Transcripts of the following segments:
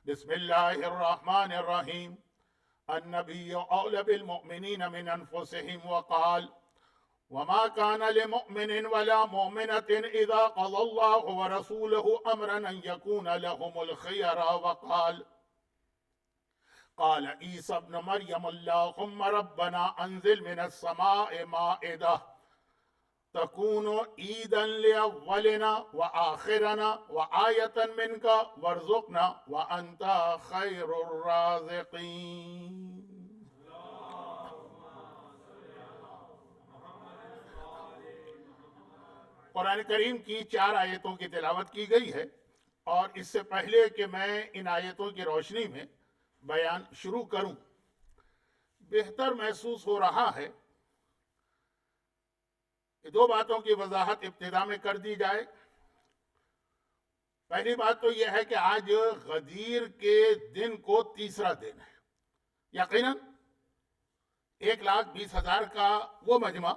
بسم الله الرحمن الرحيم. النبي أولى بالمؤمنين من أنفسهم وقال وما كان لمؤمن ولا مؤمنة إذا قضى الله ورسوله أمرا أن يكون لهم الخيرى. وقال قال عيسى ابن مريم اللهم ربنا أنزل من السماء مائدة تكون عيدا لأولنا وآخرنا وآية منك وارزقنا وأنت خير الرازقين. قرآن کریم کی 4 آیتوں کی تلاوت کی گئی ہے، اور اس سے پہلے کہ میں ان آیتوں کی روشنی میں بیان شروع کروں، بہتر محسوس ہو رہا ہے کہ 2 باتوں کی وضاحت ابتدا میں کر دی جائے۔ پہلی بات تو یہ ہے کہ آج غدیر کے دن کو تیسرا دن ہے۔ یقیناً 1,20,000 کا وہ مجمع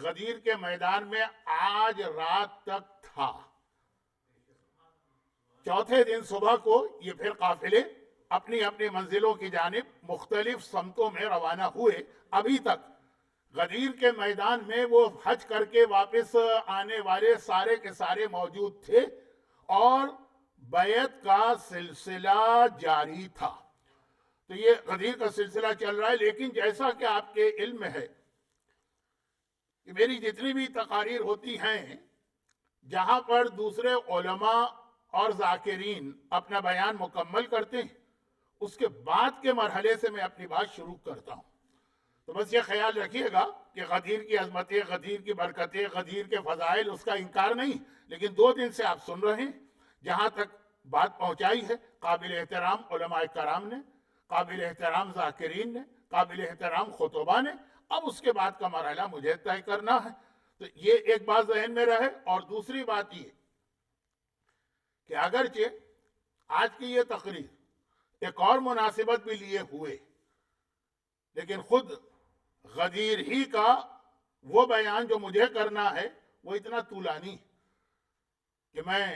غدیر کے میدان میں آج رات تک تھا۔ چوتھے دن صبح کو یہ پھر قافلے اپنی اپنی منزلوں کی جانب مختلف سمتوں میں روانہ ہوئے۔ ابھی تک غدیر کے میدان میں وہ حج کر کے واپس آنے والے سارے کے سارے موجود تھے، اور بیعت کا سلسلہ جاری تھا۔ تو یہ غدیر کا سلسلہ چل رہا ہے، لیکن جیسا کہ آپ کے علم میں ہے کہ میری جتنی بھی تقاریر ہوتی ہیں، جہاں پر دوسرے علماء اور ذاکرین اپنا بیان مکمل کرتے ہیں، اس کے بعد کے مرحلے سے میں اپنی بات شروع کرتا ہوں۔ تو بس یہ خیال رکھیے گا کہ غدیر کی عظمتیں، غدیر کی برکتیں، غدیر کے فضائل، اس کا انکار نہیں، لیکن 2 دن سے آپ سن رہے ہیں، جہاں تک بات پہنچائی ہے قابل احترام علماء کرام نے، قابل احترام ذاکرین نے، قابل احترام خطبہ نے۔ اب اس کے بعد کا مرحلہ مجھے طے کرنا ہے۔ تو یہ ایک بات ذہن میں رہے۔ اور دوسری بات یہ کہ اگرچہ آج کی یہ تقریر ایک اور مناسبت بھی لیے ہوئے، لیکن خود غدیر ہی کا وہ بیان جو مجھے کرنا ہے وہ اتنا طولانی کہ میں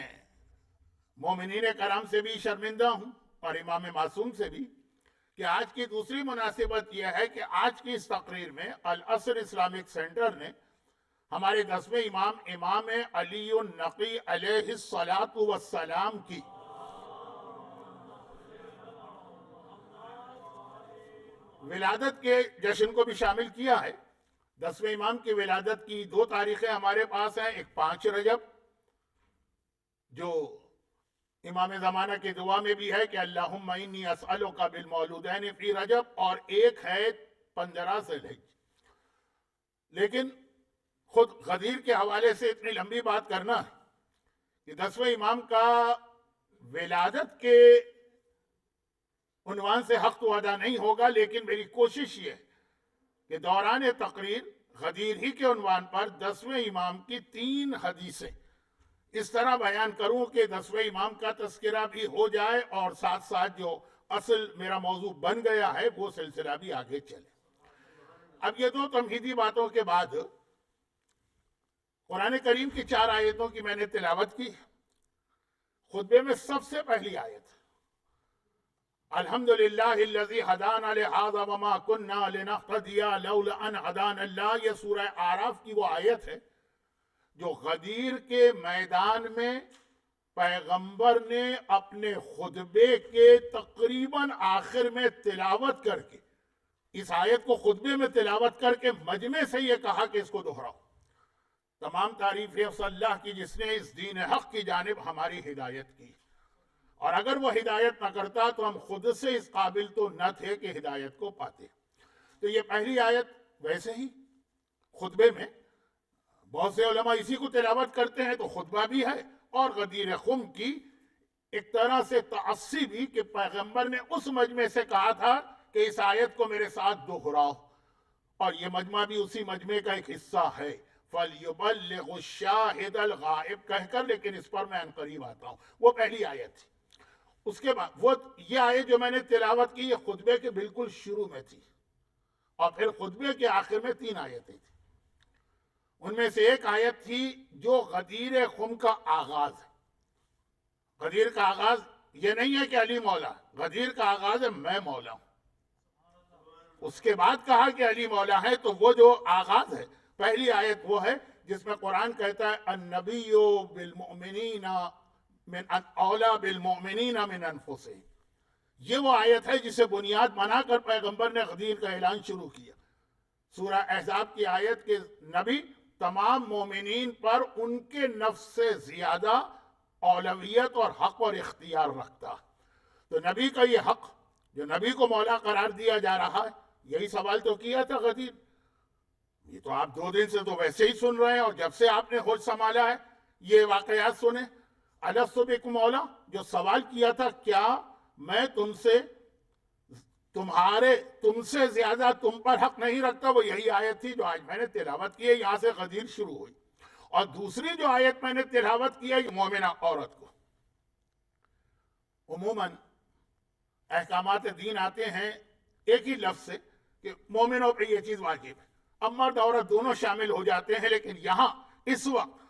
مومنین کرام سے بھی شرمندہ ہوں، اور امام معصوم سے بھی، کہ آج کی دوسری مناسبت یہ ہے کہ آج کی اس تقریر میں العصر اسلامک سینٹر نے ہمارے 10ویں امام علی النقی علیہ الصلاۃ والسلام کی ولادت کے جشن کو بھی شامل کیا ہے۔ 10ویں امام کی ولادت کی 2 تاریخیں ہمارے پاس ہیں، ایک 5 رجب جو امام زمانہ کی دعا میں بھی ہے کہ اللہم انی اسألک بالمولودین فی رجب، اور ایک ہے 15 ذی الحجہ۔ لیکن خود غدیر کے حوالے سے اتنی لمبی بات کرنا ہے کہ 10ویں امام کا ولادت کے عنوان سے حق تو ادا نہیں ہوگا، لیکن میری کوشش یہ ہے کہ دوران تقریر غدیر ہی کے عنوان پر 10ویں امام کی 3 حدیثیں اس طرح بیان کروں کہ 10ویں امام کا تذکرہ بھی ہو جائے، اور ساتھ ساتھ جو اصل میرا موضوع بن گیا ہے وہ سلسلہ بھی آگے چلے۔ اب یہ 2 تمہیدی باتوں کے بعد قرآن کریم کی 4 آیتوں کی میں نے تلاوت کی۔ خطبے میں سب سے پہلی آیت الحمدللہ الذی ہدانا لہذا وما کننا لنہتدی لولا ان ہدانا اللہ، یہ سورہ اعراف کی وہ آیت ہے جو غدیر کے میدان میں پیغمبر نے اپنے خطبے کے تقریباً آخر میں تلاوت کر کے، اس آیت کو خطبے میں تلاوت کر کے مجمع سے یہ کہا کہ اس کو دہراؤ۔ تمام تعریف ہے اس اللہ کی جس نے اس دین حق کی جانب ہماری ہدایت کی، اور اگر وہ ہدایت نہ کرتا تو ہم خود سے اس قابل تو نہ تھے کہ ہدایت کو پاتے۔ تو یہ پہلی آیت ویسے ہی خطبے میں بہت سے علماء اسی کو تلاوت کرتے ہیں، تو خطبہ بھی ہے، اور غدیر خم کی ایک طرح سے تعصی بھی کہ پیغمبر نے اس مجمع سے کہا تھا کہ اس آیت کو میرے ساتھ دہراؤ، اور یہ مجمع بھی اسی مجمع کا ایک حصہ ہے۔ فَلْيُبَلِّغُ الشَّاهِدَ الْغَائِبَ کہہ کر، لیکن اس پر میں عنقریب آتا ہوں۔ وہ پہلی آیت تھی۔ اس کے بعد وہ یہ آیت جو میں نے تلاوت کی، یہ خطبے کے بالکل شروع میں تھی، اور پھر خطبے کے آخر میں 3 آیتیں تھیں۔ ان میں سے ایک آیت تھی جو غدیر خم کا آغاز ہے۔ غدیر کا آغاز یہ نہیں ہے کہ علی مولا، غدیر کا آغاز ہے میں مولا ہوں، اس کے بعد کہا کہ علی مولا ہے، تو وہ جو آغاز ہے پہلی آیت وہ ہے جس میں قرآن کہتا ہے النبی بالمؤمنین من اولا بالمؤمنین من انفسہم، یہ وہ آیت ہے جسے بنیاد بنا کر پیغمبر نے غدیر کا اعلان شروع کیا۔ سورہ احزاب کی آیت کے نبی تمام مومنین پر ان کے نفس سے زیادہ اولویت اور حق اور اختیار رکھتا، تو نبی کا یہ حق جو نبی کو مولا قرار دیا جا رہا ہے، یہی سوال تو کیا تھا غدیر، یہ تو آپ 2 دن سے تو ویسے ہی سن رہے ہیں، اور جب سے آپ نے ہوش سنبھالا ہے یہ واقعات سنیں، الست بکم مولا جو سوال کیا تھا، کیا میں تم سے زیادہ تم پر حق نہیں رکھتا، وہ یہی آیت تھی جو آج میں نے تلاوت کی ہے، یہاں سے غدیر شروع ہوئی۔ اور دوسری جو آیت میں نے تلاوت کی ہے یہ مومنہ عورت کو، عموماً احکامات دین آتے ہیں ایک ہی لفظ سے کہ مومنوں پہ یہ چیز واجب ہے، اب مرد عورت دونوں شامل ہو جاتے ہیں، لیکن یہاں اس وقت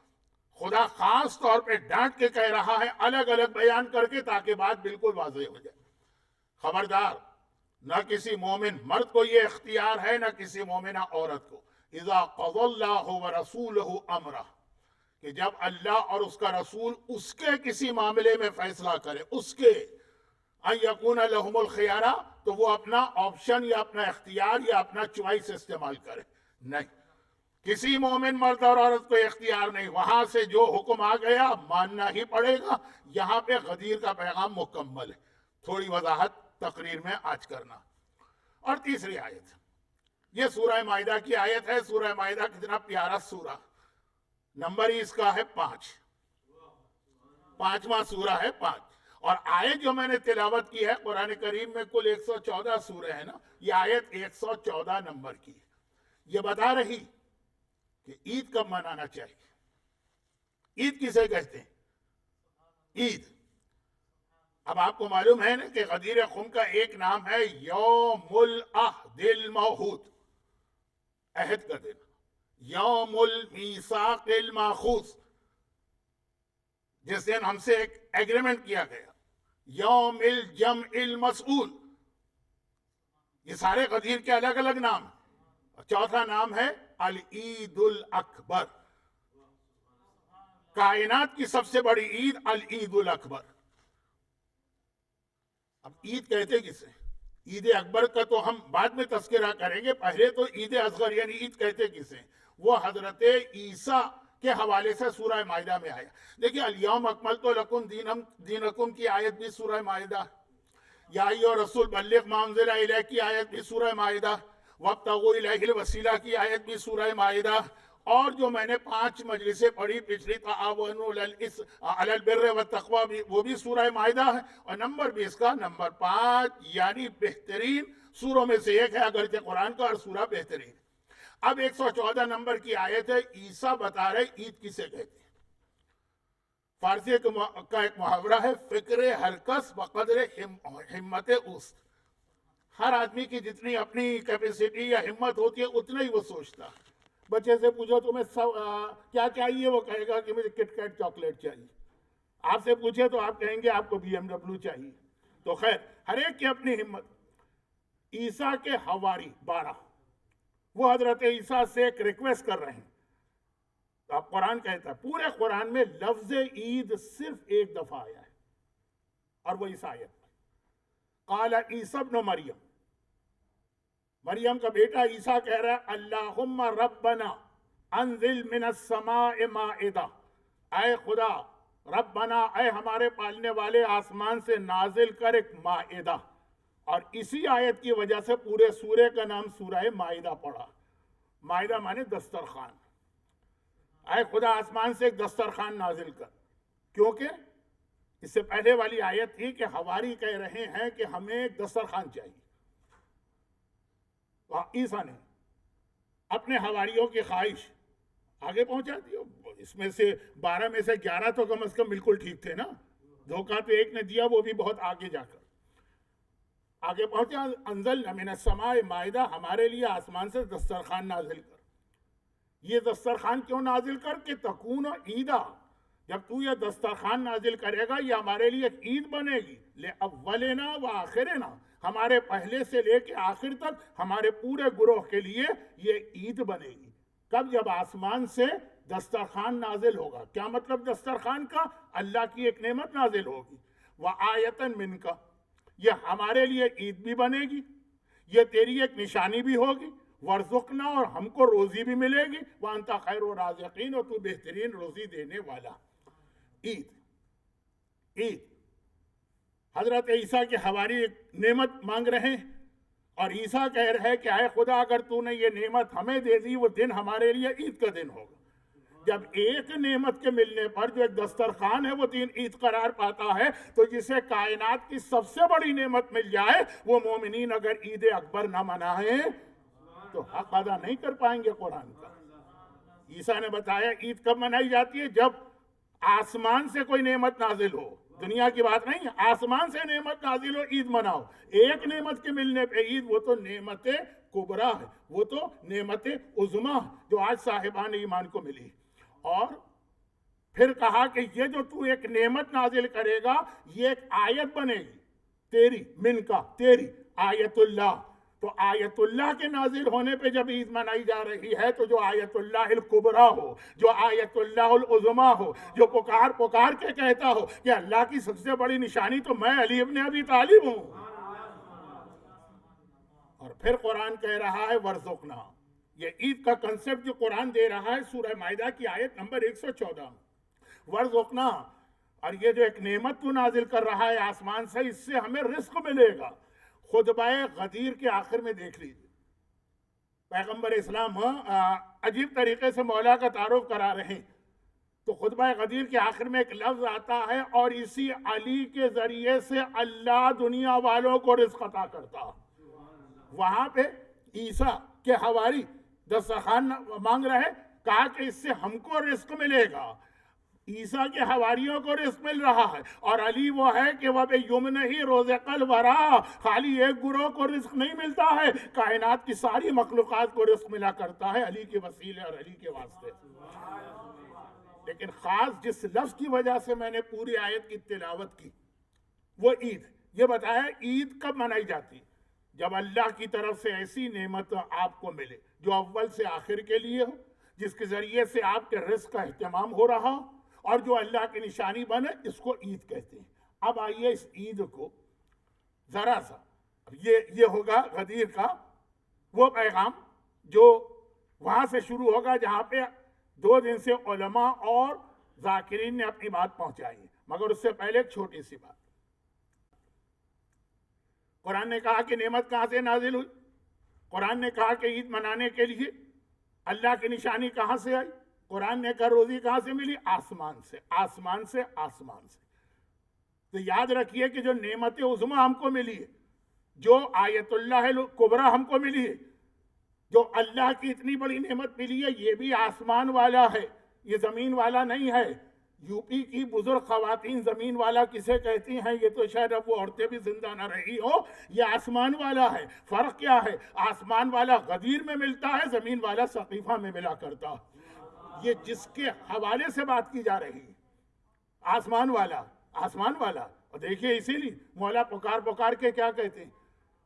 خدا خاص طور پہ ڈانٹ کے کہہ رہا ہے الگ الگ بیان کر کے، تاکہ بات بالکل واضح ہو جائے۔ خبردار، نہ کسی مومن مرد کو یہ اختیار ہے، نہ کسی مومنہ عورت کو، اذا قضى اللہ ورسولہ امرہ، کہ جب اللہ اور اس کا رسول اس کے کسی معاملے میں فیصلہ کرے، اس کے ان یکون لہم الخیارہ، تو وہ اپنا آپشن یا اپنا اختیار یا اپنا چوائس استعمال کرے، نہیں، کسی مومن مرد اور عورت کو اختیار نہیں، وہاں سے جو حکم آ گیا ماننا ہی پڑے گا۔ یہاں پہ غدیر کا پیغام مکمل ہے، تھوڑی وضاحت تقریر میں آج کرنا۔ اور تیسری آیت، یہ سورہ مائدہ کی آیت ہے۔ سورہ مائدہ کتنا پیارا سورہ، نمبر ہی اس کا ہے 5، 5واں سورہ ہے 5، اور آیت جو میں نے تلاوت کی ہے، قرآن کریم میں کل 114 سورہ ہیں نا، یہ آیت 114 نمبر کی ہے، یہ بتا رہی کہ عید کب منانا چاہیے۔ عید کسے کہتے ہیں؟ عید، اب آپ کو معلوم ہے نا کہ غدیر خم کا ایک نام ہے یوم العہد الموعود، عہد کا دن، یوم المیثاق الماخوذ، جس دن ہم سے ایک ایگریمنٹ کیا گیا، یوم الجمع المسئول، یہ سارے غدیر کے الگ الگ نام ہیں۔ چوتھا نام ہے العید الاکبر، کائنات کی سب سے بڑی عید العید الاکبر۔ اب عید کہتے کسے؟ عید اکبر کا تو ہم بعد میں تذکرہ کریں گے، پہلے تو عید اصغر یعنی عید کہتے کسے؟ وہ حضرت عیسیٰ کے حوالے سے سورہ مائدہ میں آیا۔ دیکھیں الیوم اکملت لکم دینکم کی آیت بھی سورہ مائدہ، یا ایھا الرسول بلغ ما انزل الیک کی آیت بھی سورہ مائدہ، وابتغوا الیہ الوسیلہ کی آیت بھی سورہ مائدہ، اور جو میں نے 5 مجلسیں پڑھی پچھلی، تعاونوا علی البر والتقوی بھی، وہ بھی سورہ مائدہ ہے، اور نمبر بھی اس کا نمبر 5، یعنی بہترین سوروں میں سے ایک ہے، اگرچہ قرآن کا ہر سورہ بہترین۔ اب 114 نمبر کی آیت ہے، عیسیٰ بتا رہے عید کسے کہتے ہیں۔ فارسی کا ایک محاورہ ہے، فکر ہر کس بقدر ہمت اوست، ہر آدمی کی جتنی اپنی کیپیسٹی یا ہمت ہوتی ہے اتنا ہی وہ سوچتا ہے۔ بچے سے پوچھو تمہیں کیا چاہیے، وہ کہے گا کہ مجھے کٹ کیٹ چاکلیٹ چاہیے۔ آپ سے پوچھے تو آپ کہیں گے آپ کو BMW چاہیے۔ تو خیر، ہر ایک کی اپنی ہمت۔ عیسیٰ کے حواری 12، وہ حضرت عیسیٰ سے ایک ریکویسٹ کر رہے ہیں، تو اب قرآن کہتا ہے، پورے قرآن میں لفظ عید صرف ایک دفعہ آیا ہے، اور وہ اس آیت میں قال عیسی ابن مریم، مریم کا بیٹا عیسیٰ کہہ رہا ہے اللہم ربنا انزل من السماء مائدہ، اے خدا ربنا، اے ہمارے پالنے والے، آسمان سے نازل کر ایک مائدہ۔ اور اسی آیت کی وجہ سے پورے سورے کا نام سورہ مائدہ پڑا۔ مائدہ مانے دسترخوان، اے خدا آسمان سے ایک دسترخوان نازل کر، کیونکہ اس سے پہلے والی آیت تھی کہ حواری کہہ رہے ہیں کہ ہمیں ایک دسترخوان چاہیے۔ تو عیسیٰ نے اپنے حواریوں کی خواہش آگے پہنچا دی، اس میں سے 12 میں سے 11 تو کم از کم بالکل ٹھیک تھے نا، دھوکہ تو ایک نے دیا، وہ بھی بہت آگے جا کر آگے پہنچا، انزلنا من السماء مائدہ، ہمارے لیے آسمان سے دسترخوان نازل کر۔ یہ دسترخوان کیوں نازل کر کہ تکون عیدہ، جب تو یہ دسترخوان نازل کرے گا یہ ہمارے لیے ایک عید بنے گی، لأولنا و آخرنا، ہمارے پہلے سے لے کے آخر تک ہمارے پورے گروہ کے لیے یہ عید بنے گی۔ کب؟ جب آسمان سے دسترخوان نازل ہوگا۔ کیا مطلب دسترخوان کا؟ اللہ کی ایک نعمت نازل ہوگی۔ وآیتن منکا، یہ ہمارے لیے عید بھی بنے گی، یہ تیری ایک نشانی بھی ہوگی۔ ورزقنا، اور ہم کو روزی بھی ملے گی۔ وانت خیر الرازقین، اور تو بہترین روزی دینے والا۔ عید، عید، حضرت عیسیٰ کے حواری ایک نعمت مانگ رہے ہیں، اور عیسیٰ کہہ رہے ہیں کہ اے خدا اگر تو نے یہ نعمت ہمیں دے دی، وہ دن ہمارے لیے عید کا دن ہوگا۔ جب ایک نعمت کے ملنے پر جو ایک دسترخوان ہے وہ دن عید قرار پاتا ہے، تو جسے کائنات کی سب سے بڑی نعمت مل جائے، وہ مومنین اگر عید اکبر نہ منائیں تو حق ادا نہیں کر پائیں گے قرآن کا۔ عیسیٰ نے بتایا عید کب منائی جاتی ہے؟ جب آسمان سے کوئی نعمت نازل ہو، دنیا کی بات نہیں ہے، آسمان سے نعمت نازل ہو، عید مناؤ۔ ایک نعمت کے ملنے پہ عید، وہ تو نعمت کبریٰ ہے، وہ تو نعمت عظمیٰ جو آج صاحبان ایمان کو ملی۔ اور پھر کہا کہ یہ جو تو ایک نعمت نازل کرے گا یہ ایک آیت بنے گی تیری، من کا، تیری آیت اللہ۔ تو آیت اللہ کے نازل ہونے پہ جب عید منائی جا رہی ہے تو جو آیت اللہ الکبریٰ ہو، جو آیت اللہ العظمیٰ ہو، جو پکار کے کہتا ہو کہ اللہ کی سب سے بڑی نشانی تو میں علی ابن ابی طالب ہوں۔ اور پھر قرآن کہہ رہا ہے ورزقنا، یہ عید کا کنسپٹ جو قرآن دے رہا ہے سورہ مائدہ کی آیت نمبر 114 ورزقنا، اور یہ جو ایک نعمت تو نازل کر رہا ہے آسمان سے، اس سے ہمیں رزق ملے گا۔ خطبہ غدیر کے آخر میں دیکھ لیجیے، پیغمبر اسلام عجیب طریقے سے مولا کا تعارف کرا رہے ہیں، تو خطبہ غدیر کے آخر میں ایک لفظ آتا ہے، اور اسی علی کے ذریعے سے اللہ دنیا والوں کو رزق عطا کرتا۔ وہاں پہ عیسیٰ کے حواری دسترخوان مانگ رہے، کہا کہ اس سے ہم کو رزق ملے گا، عیسیٰ کے حواریوں کو رزق مل رہا ہے، اور علی وہ ہے کہ وہ بے یمن ہی روزق الورا، خالی ایک گروہ کو رزق نہیں ملتا ہے، کائنات کی ساری مخلوقات کو رزق ملا کرتا ہے علی کے وسیلے اور علی کے واسطے۔ لیکن خاص جس لفظ کی وجہ سے میں نے پوری آیت کی تلاوت کی وہ عید، یہ بتایا عید کب منائی جاتی؟ جب اللہ کی طرف سے ایسی نعمت آپ کو ملے جو اول سے آخر کے لیے ہو، جس کے ذریعے سے آپ کے رزق کا اہتمام ہو رہا ہو، اور جو اللہ کی نشانی بنے، اس کو عید کہتے ہیں۔ اب آئیے اس عید کو ذرا سا، یہ ہوگا غدیر کا وہ پیغام جو وہاں سے شروع ہوگا جہاں پہ 2 دن سے علماء اور ذاکرین نے اپنی بات پہنچائی ہے، مگر اس سے پہلے ایک چھوٹی سی بات۔ قرآن نے کہا کہ نعمت کہاں سے نازل ہوئی؟ قرآن نے کہا کہ عید منانے کے لیے اللہ کی نشانی کہاں سے آئی؟ قرآن نے کہا روزی کہاں سے ملی؟ آسمان سے، آسمان سے، آسمان سے۔ تو یاد رکھیے کہ جو نعمت عظمیٰ ہم کو ملی ہے، جو آیت اللہ الکبریٰ ہم کو ملی ہے، جو اللہ کی اتنی بڑی نعمت ملی ہے، یہ بھی آسمان والا ہے، یہ زمین والا نہیں ہے۔ یو پی کی بزرگ خواتین زمین والا کسے کہتی ہیں؟ یہ تو شاید اب وہ عورتیں بھی زندہ نہ رہی ہو، یہ آسمان والا ہے۔ فرق کیا ہے؟ آسمان والا غدیر میں ملتا ہے، زمین والا ثقیفہ میں ملا کرتا۔ یہ جس کے حوالے سے بات کی جا رہی ہے، آسمان والا، آسمان والا۔ اور دیکھیے اسی لیے مولا پکار کے کیا کہتے ہیں؟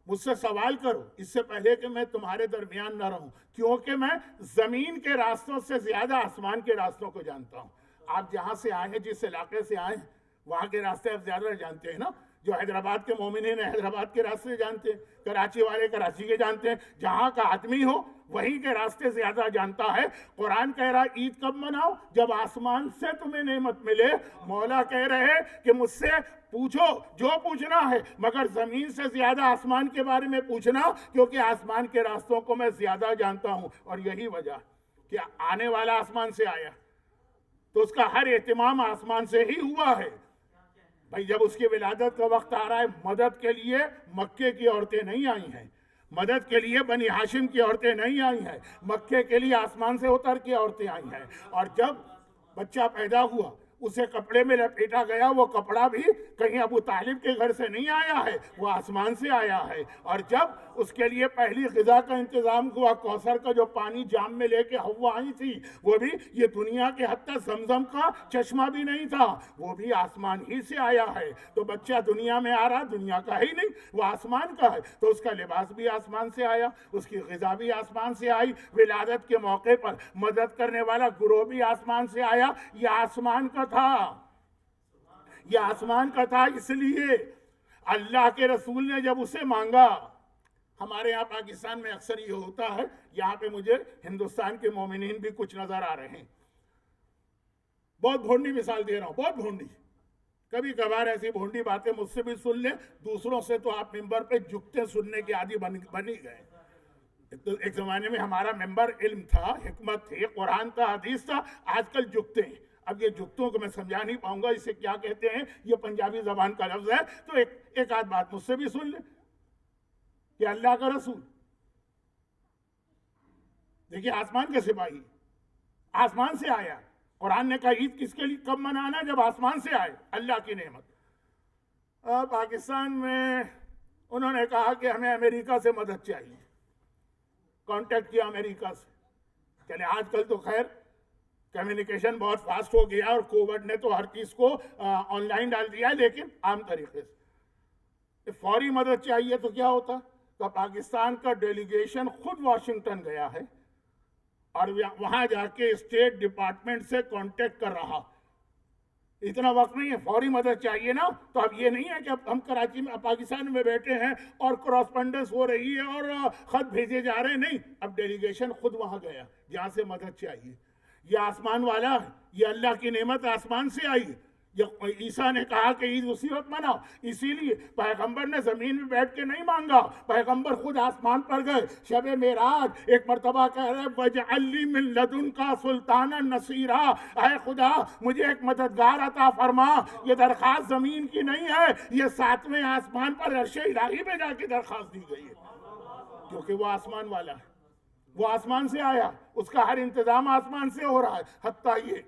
مجھ سے سوال کرو اس سے پہلے کہ میں تمہارے درمیان نہ رہوں، کیونکہ میں زمین کے راستوں سے زیادہ آسمان کے راستوں کو جانتا ہوں۔ آپ جہاں سے آئے ہیں، جس علاقے سے آئے ہیں، وہاں کے راستے آپ زیادہ جانتے ہیں نا۔ جو حیدرآباد کے مومنین ہیں حیدرآباد کے راستے جانتے ہیں، کراچی والے کراچی کے جانتے ہیں، جہاں کا آدمی ہو وہیں کے راستے زیادہ جانتا ہے۔ قرآن کہہ رہا عید کب مناؤ؟ جب آسمان سے تمہیں نعمت ملے۔ مولا کہہ رہے کہ مجھ سے پوچھو جو پوچھنا ہے، مگر زمین سے زیادہ آسمان کے بارے میں پوچھنا، کیونکہ آسمان کے راستوں کو میں زیادہ جانتا ہوں۔ اور یہی وجہ کہ آنے والا آسمان سے آیا تو اس کا ہر اہتمام آسمان سے ہی ہوا ہے۔ بھائی جب اس کی ولادت کا وقت آ رہا ہے، مدد کے لیے مکے کی عورتیں نہیں آئی ہیں، مدد کے لیے بنی ہاشم کی عورتیں نہیں آئی ہیں، مکے کے لیے آسمان سے اتر کے عورتیں آئی ہیں۔ اور جب بچہ پیدا ہوا، اسے کپڑے میں لپیٹا گیا، وہ کپڑا بھی کہیں ابو طالب کے گھر سے نہیں آیا ہے، وہ آسمان سے آیا ہے۔ اور جب اس کے لیے پہلی غذا کا انتظام ہوا، کوثر کا جو پانی جام میں لے کے حوا آئی تھی، وہ بھی یہ دنیا کے حتی زمزم کا چشمہ بھی نہیں تھا، وہ بھی آسمان ہی سے آیا ہے۔ تو بچہ دنیا میں آ رہا دنیا کا ہی نہیں، وہ آسمان کا ہے، تو اس کا لباس بھی آسمان سے آیا، اس کی غذا بھی آسمان سے آئی، ولادت کے موقع پر مدد کرنے والا گروہ بھی آسمان سے آیا۔ یہ آسمان کا تھا، یہ آسمان کا تھا۔ اس لیے اللہ کے رسول نے جب اسے مانگا، ہمارے یہاں پاکستان میں اکثر یہ ہوتا ہے، یہاں پہ مجھے ہندوستان کے مومنین بھی کچھ نظر آ رہے ہیں، بہت بھونڈی مثال دے رہا ہوں، بہت بھونڈی، کبھی کبھار ایسی بھونڈی باتیں مجھ سے بھی سن لیں، دوسروں سے تو آپ ممبر پہ جھکتے سننے کے عادی بن ہی گئے۔ ایک زمانے میں ہمارا ممبر علم تھا، حکمت تھی، قرآن تھا، حدیث تھا، آج کل جھکتے ہیں۔ اب یہ جھکتوں کو میں سمجھا نہیں پاؤں گا اسے کیا کہتے ہیں، یہ پنجابی زبان کا لفظ ہے، تو ایک آدھ بات مجھ سے بھی سن لیں کہ اللہ کا رسول، دیکھیے آسمان کے سپاہی، آسمان سے آیا۔ قرآن نے کہا عید کس کے لیے کب منانا؟ جب آسمان سے آئے، اللہ کی نعمت۔ پاکستان میں انہوں نے کہا کہ ہمیں امریکہ سے مدد چاہیے، کانٹیکٹ کیا امریکہ سے۔ چلے آج کل تو خیر کمیونیکیشن بہت فاسٹ ہو گیا، اور کووڈ نے تو ہر چیز کو آن لائن ڈال دیا ہے، لیکن عام طریقے سے فوری مدد چاہیے تو کیا ہوتا؟ تو پاکستان کا ڈیلیگیشن خود واشنگٹن گیا ہے، اور وہاں جا کے اسٹیٹ ڈپارٹمنٹ سے کانٹیکٹ کر رہا، اتنا وقت نہیں ہے، فوری مدد چاہیے نا۔ تو اب یہ نہیں ہے کہ اب ہم کراچی میں پاکستان میں بیٹھے ہیں اور کراسپنڈنس ہو رہی ہے اور خط بھیجے جا رہے ہیں، نہیں، اب ڈیلیگیشن خود وہاں گیا جہاں سے مدد چاہیے۔ یہ آسمان والا ہے، یہ اللہ کی نعمت آسمان سے آئی۔ جب عیسیٰ نے کہا کہ عید اسی وقت مناؤ، اسی لیے پیغمبر نے زمین میں بیٹھ کے نہیں مانگا، پیغمبر خود آسمان پر گئے۔ شب معراج ایک مرتبہ کہہ رہے وَاجْعَلْ لِی مِن لَدُنْکَ سُلْطَانًا نَصِیرًا، اے خدا مجھے ایک مددگار عطا فرما۔ یہ درخواست زمین کی نہیں ہے، یہ ساتویں آسمان پر عرش الہی پہ جا کے درخواست دی گئی ہے، کیونکہ وہ آسمان والا ہے، وہ آسمان سے آیا، اس کا ہر انتظام آسمان سے ہو رہا ہے۔ حتیٰ یہ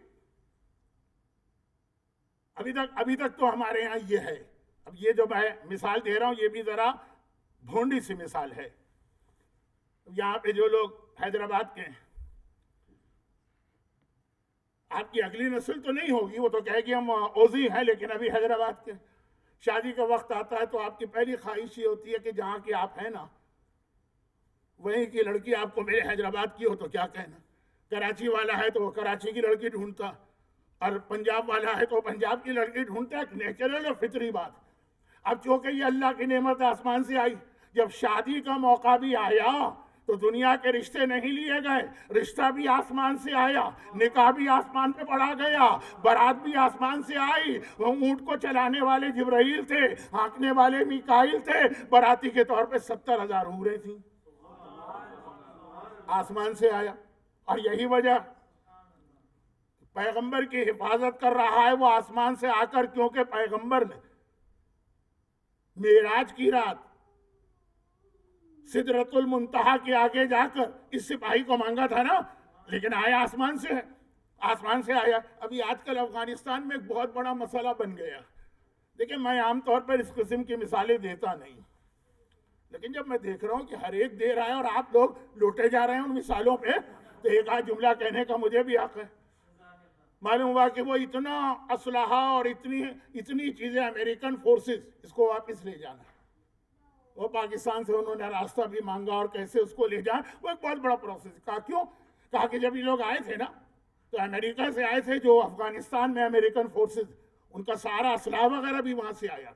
ابھی تک تو ہمارے ہاں یہ ہے۔ اب یہ جو میں مثال دے رہا ہوں یہ بھی ذرا بھونڈی سی مثال ہے۔ یہاں پہ جو لوگ حیدرآباد کے ہیں، آپ کی اگلی نسل تو نہیں ہوگی، وہ تو کہے گی ہم اوزی ہیں، لیکن ابھی حیدرآباد کے شادی کا وقت آتا ہے تو آپ کی پہلی خواہش یہ ہوتی ہے کہ جہاں کی آپ ہیں نا وہیں کی لڑکی آپ کو میرے حیدرآباد کی ہو تو کیا کہنا، کراچی والا ہے تو وہ کراچی کی لڑکی ڈھونڈتا، اور پنجاب والا ہے تو پنجاب کی لڑکی ڈھونڈتا ہے، نیچرل اور فطری بات۔ اب چونکہ یہ اللہ کی نعمت آسمان سے آئی، جب شادی کا موقع بھی آیا تو دنیا کے رشتے نہیں لیے گئے، رشتہ بھی آسمان سے آیا، نکاح بھی آسمان پہ پڑھا گیا، برات بھی آسمان سے آئی۔ وہ اونٹ کو چلانے والے جبرائیل تھے، ہانکنے والے میکائیل تھے، براتی کے طور پہ 70,000 حوریں تھیں، آسمان سے آیا۔ اور یہی وجہ پیغمبر کی حفاظت کر رہا ہے وہ آسمان سے آ کر، کیونکہ پیغمبر نے معراج کی رات سدرۃ المنتہا کے آگے جا کر اس سپاہی کو مانگا تھا نا، لیکن آیا آسمان سے ہے، آسمان سے آیا۔ ابھی آج کل افغانستان میں ایک بہت بڑا مسئلہ بن گیا۔ دیکھیں میں عام طور پر اس قسم کی مثالیں دیتا نہیں، لیکن جب میں دیکھ رہا ہوں کہ ہر ایک دے رہا ہے اور آپ لوگ لوٹے جا رہے ہیں ان مثالوں پہ، تو ایک آدھ جملہ کہنے کا مجھے بھی حق ہے۔ معلوم ہوا کہ وہ اتنا اسلحہ اور اتنی چیزیں امریکن فورسز، اس کو واپس لے جانا، وہ پاکستان سے انہوں نے راستہ بھی مانگا اور کیسے اس کو لے جائیں، وہ ایک بہت بڑا پروسیس۔ کہا کیوں؟ کہا کہ جب یہ لوگ آئے تھے نا تو امریکہ سے آئے تھے، جو افغانستان میں امریکن فورسز، ان کا سارا اسلحہ وغیرہ بھی وہاں سے آیا،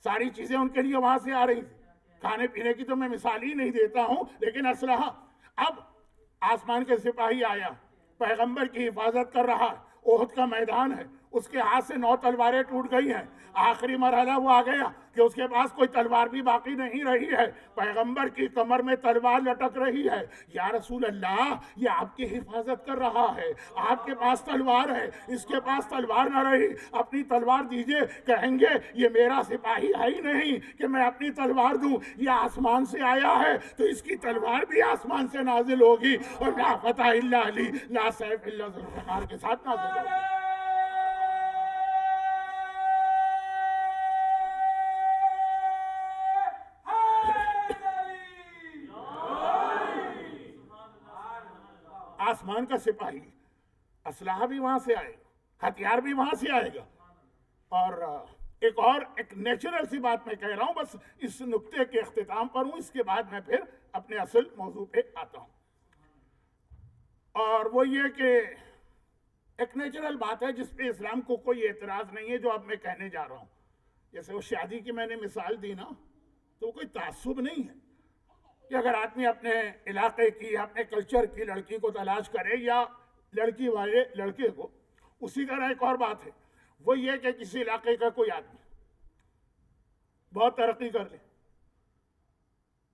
ساری چیزیں ان کے لیے وہاں سے آ رہی تھی۔ کھانے پینے کی تو میں مثال ہی نہیں دیتا ہوں، لیکن اسلحہ۔ اب آسمان کے سپاہی آیا، پیغمبر کی حفاظت کر رہا ہے، احد کا میدان ہے، اس کے ہاتھ سے 9 تلواریں ٹوٹ گئی ہیں، آخری مرحلہ وہ آ گیا کہ اس کے پاس کوئی تلوار بھی باقی نہیں رہی ہے، پیغمبر کی کمر میں تلوار لٹک رہی ہے۔ یا رسول اللہ، یہ آپ کی حفاظت کر رہا ہے، آپ کے پاس تلوار ہے، اس کے پاس تلوار نہ رہی، اپنی تلوار دیجئے۔ کہیں گے یہ میرا سپاہی ہے ہی نہیں کہ میں اپنی تلوار دوں، یہ آسمان سے آیا ہے تو اس کی تلوار بھی آسمان سے نازل ہوگی، اور لا فتح الا علی، لا سیف الا ذوالفقار کے ساتھ نازل ہوگی۔ آسمان کا سپاہی، اسلحہ بھی وہاں سے آئے گا، ہتھیار بھی وہاں سے آئے گا۔ اور ایک نیچرل سی بات میں کہہ رہا ہوں، بس اس نقطے کے اختتام پر ہوں، اس کے بعد میں پھر اپنے اصل موضوع پہ آتا ہوں۔ اور وہ یہ کہ ایک نیچرل بات ہے جس پہ اسلام کو کوئی اعتراض نہیں ہے، جو اب میں کہنے جا رہا ہوں۔ جیسے وہ شادی کی میں نے مثال دی نا، تو کوئی تعصب نہیں ہے کہ اگر آدمی اپنے علاقے کی، اپنے کلچر کی لڑکی کو تلاش کرے یا لڑکی والے لڑکے کو۔ اسی طرح ایک اور بات ہے، وہ یہ کہ کسی علاقے کا کوئی آدمی بہت ترقی کر لے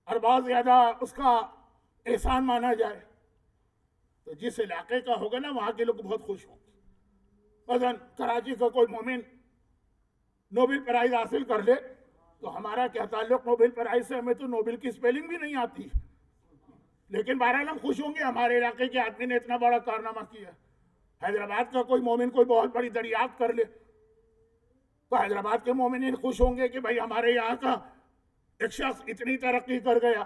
اور بہت زیادہ اس کا احسان مانا جائے، تو جس علاقے کا ہوگا نا وہاں کے لوگ بہت خوش ہوں گے۔ مثلا کراچی کا کوئی مومن نوبل پرائز حاصل کر لے تو ہمارا کیا تعلق نوبل پرائز سے، ہمیں تو نوبل کی اسپیلنگ بھی نہیں آتی، لیکن بہرحال ہم خوش ہوں گے ہمارے علاقے کے آدمی نے اتنا بڑا کارنامہ کیا۔ حیدرآباد کا کوئی مومن کوئی بہت بڑی دریافت کر لے تو حیدرآباد کے مومنین خوش ہوں گے کہ بھائی ہمارے یہاں کا ایک شخص اتنی ترقی کر گیا۔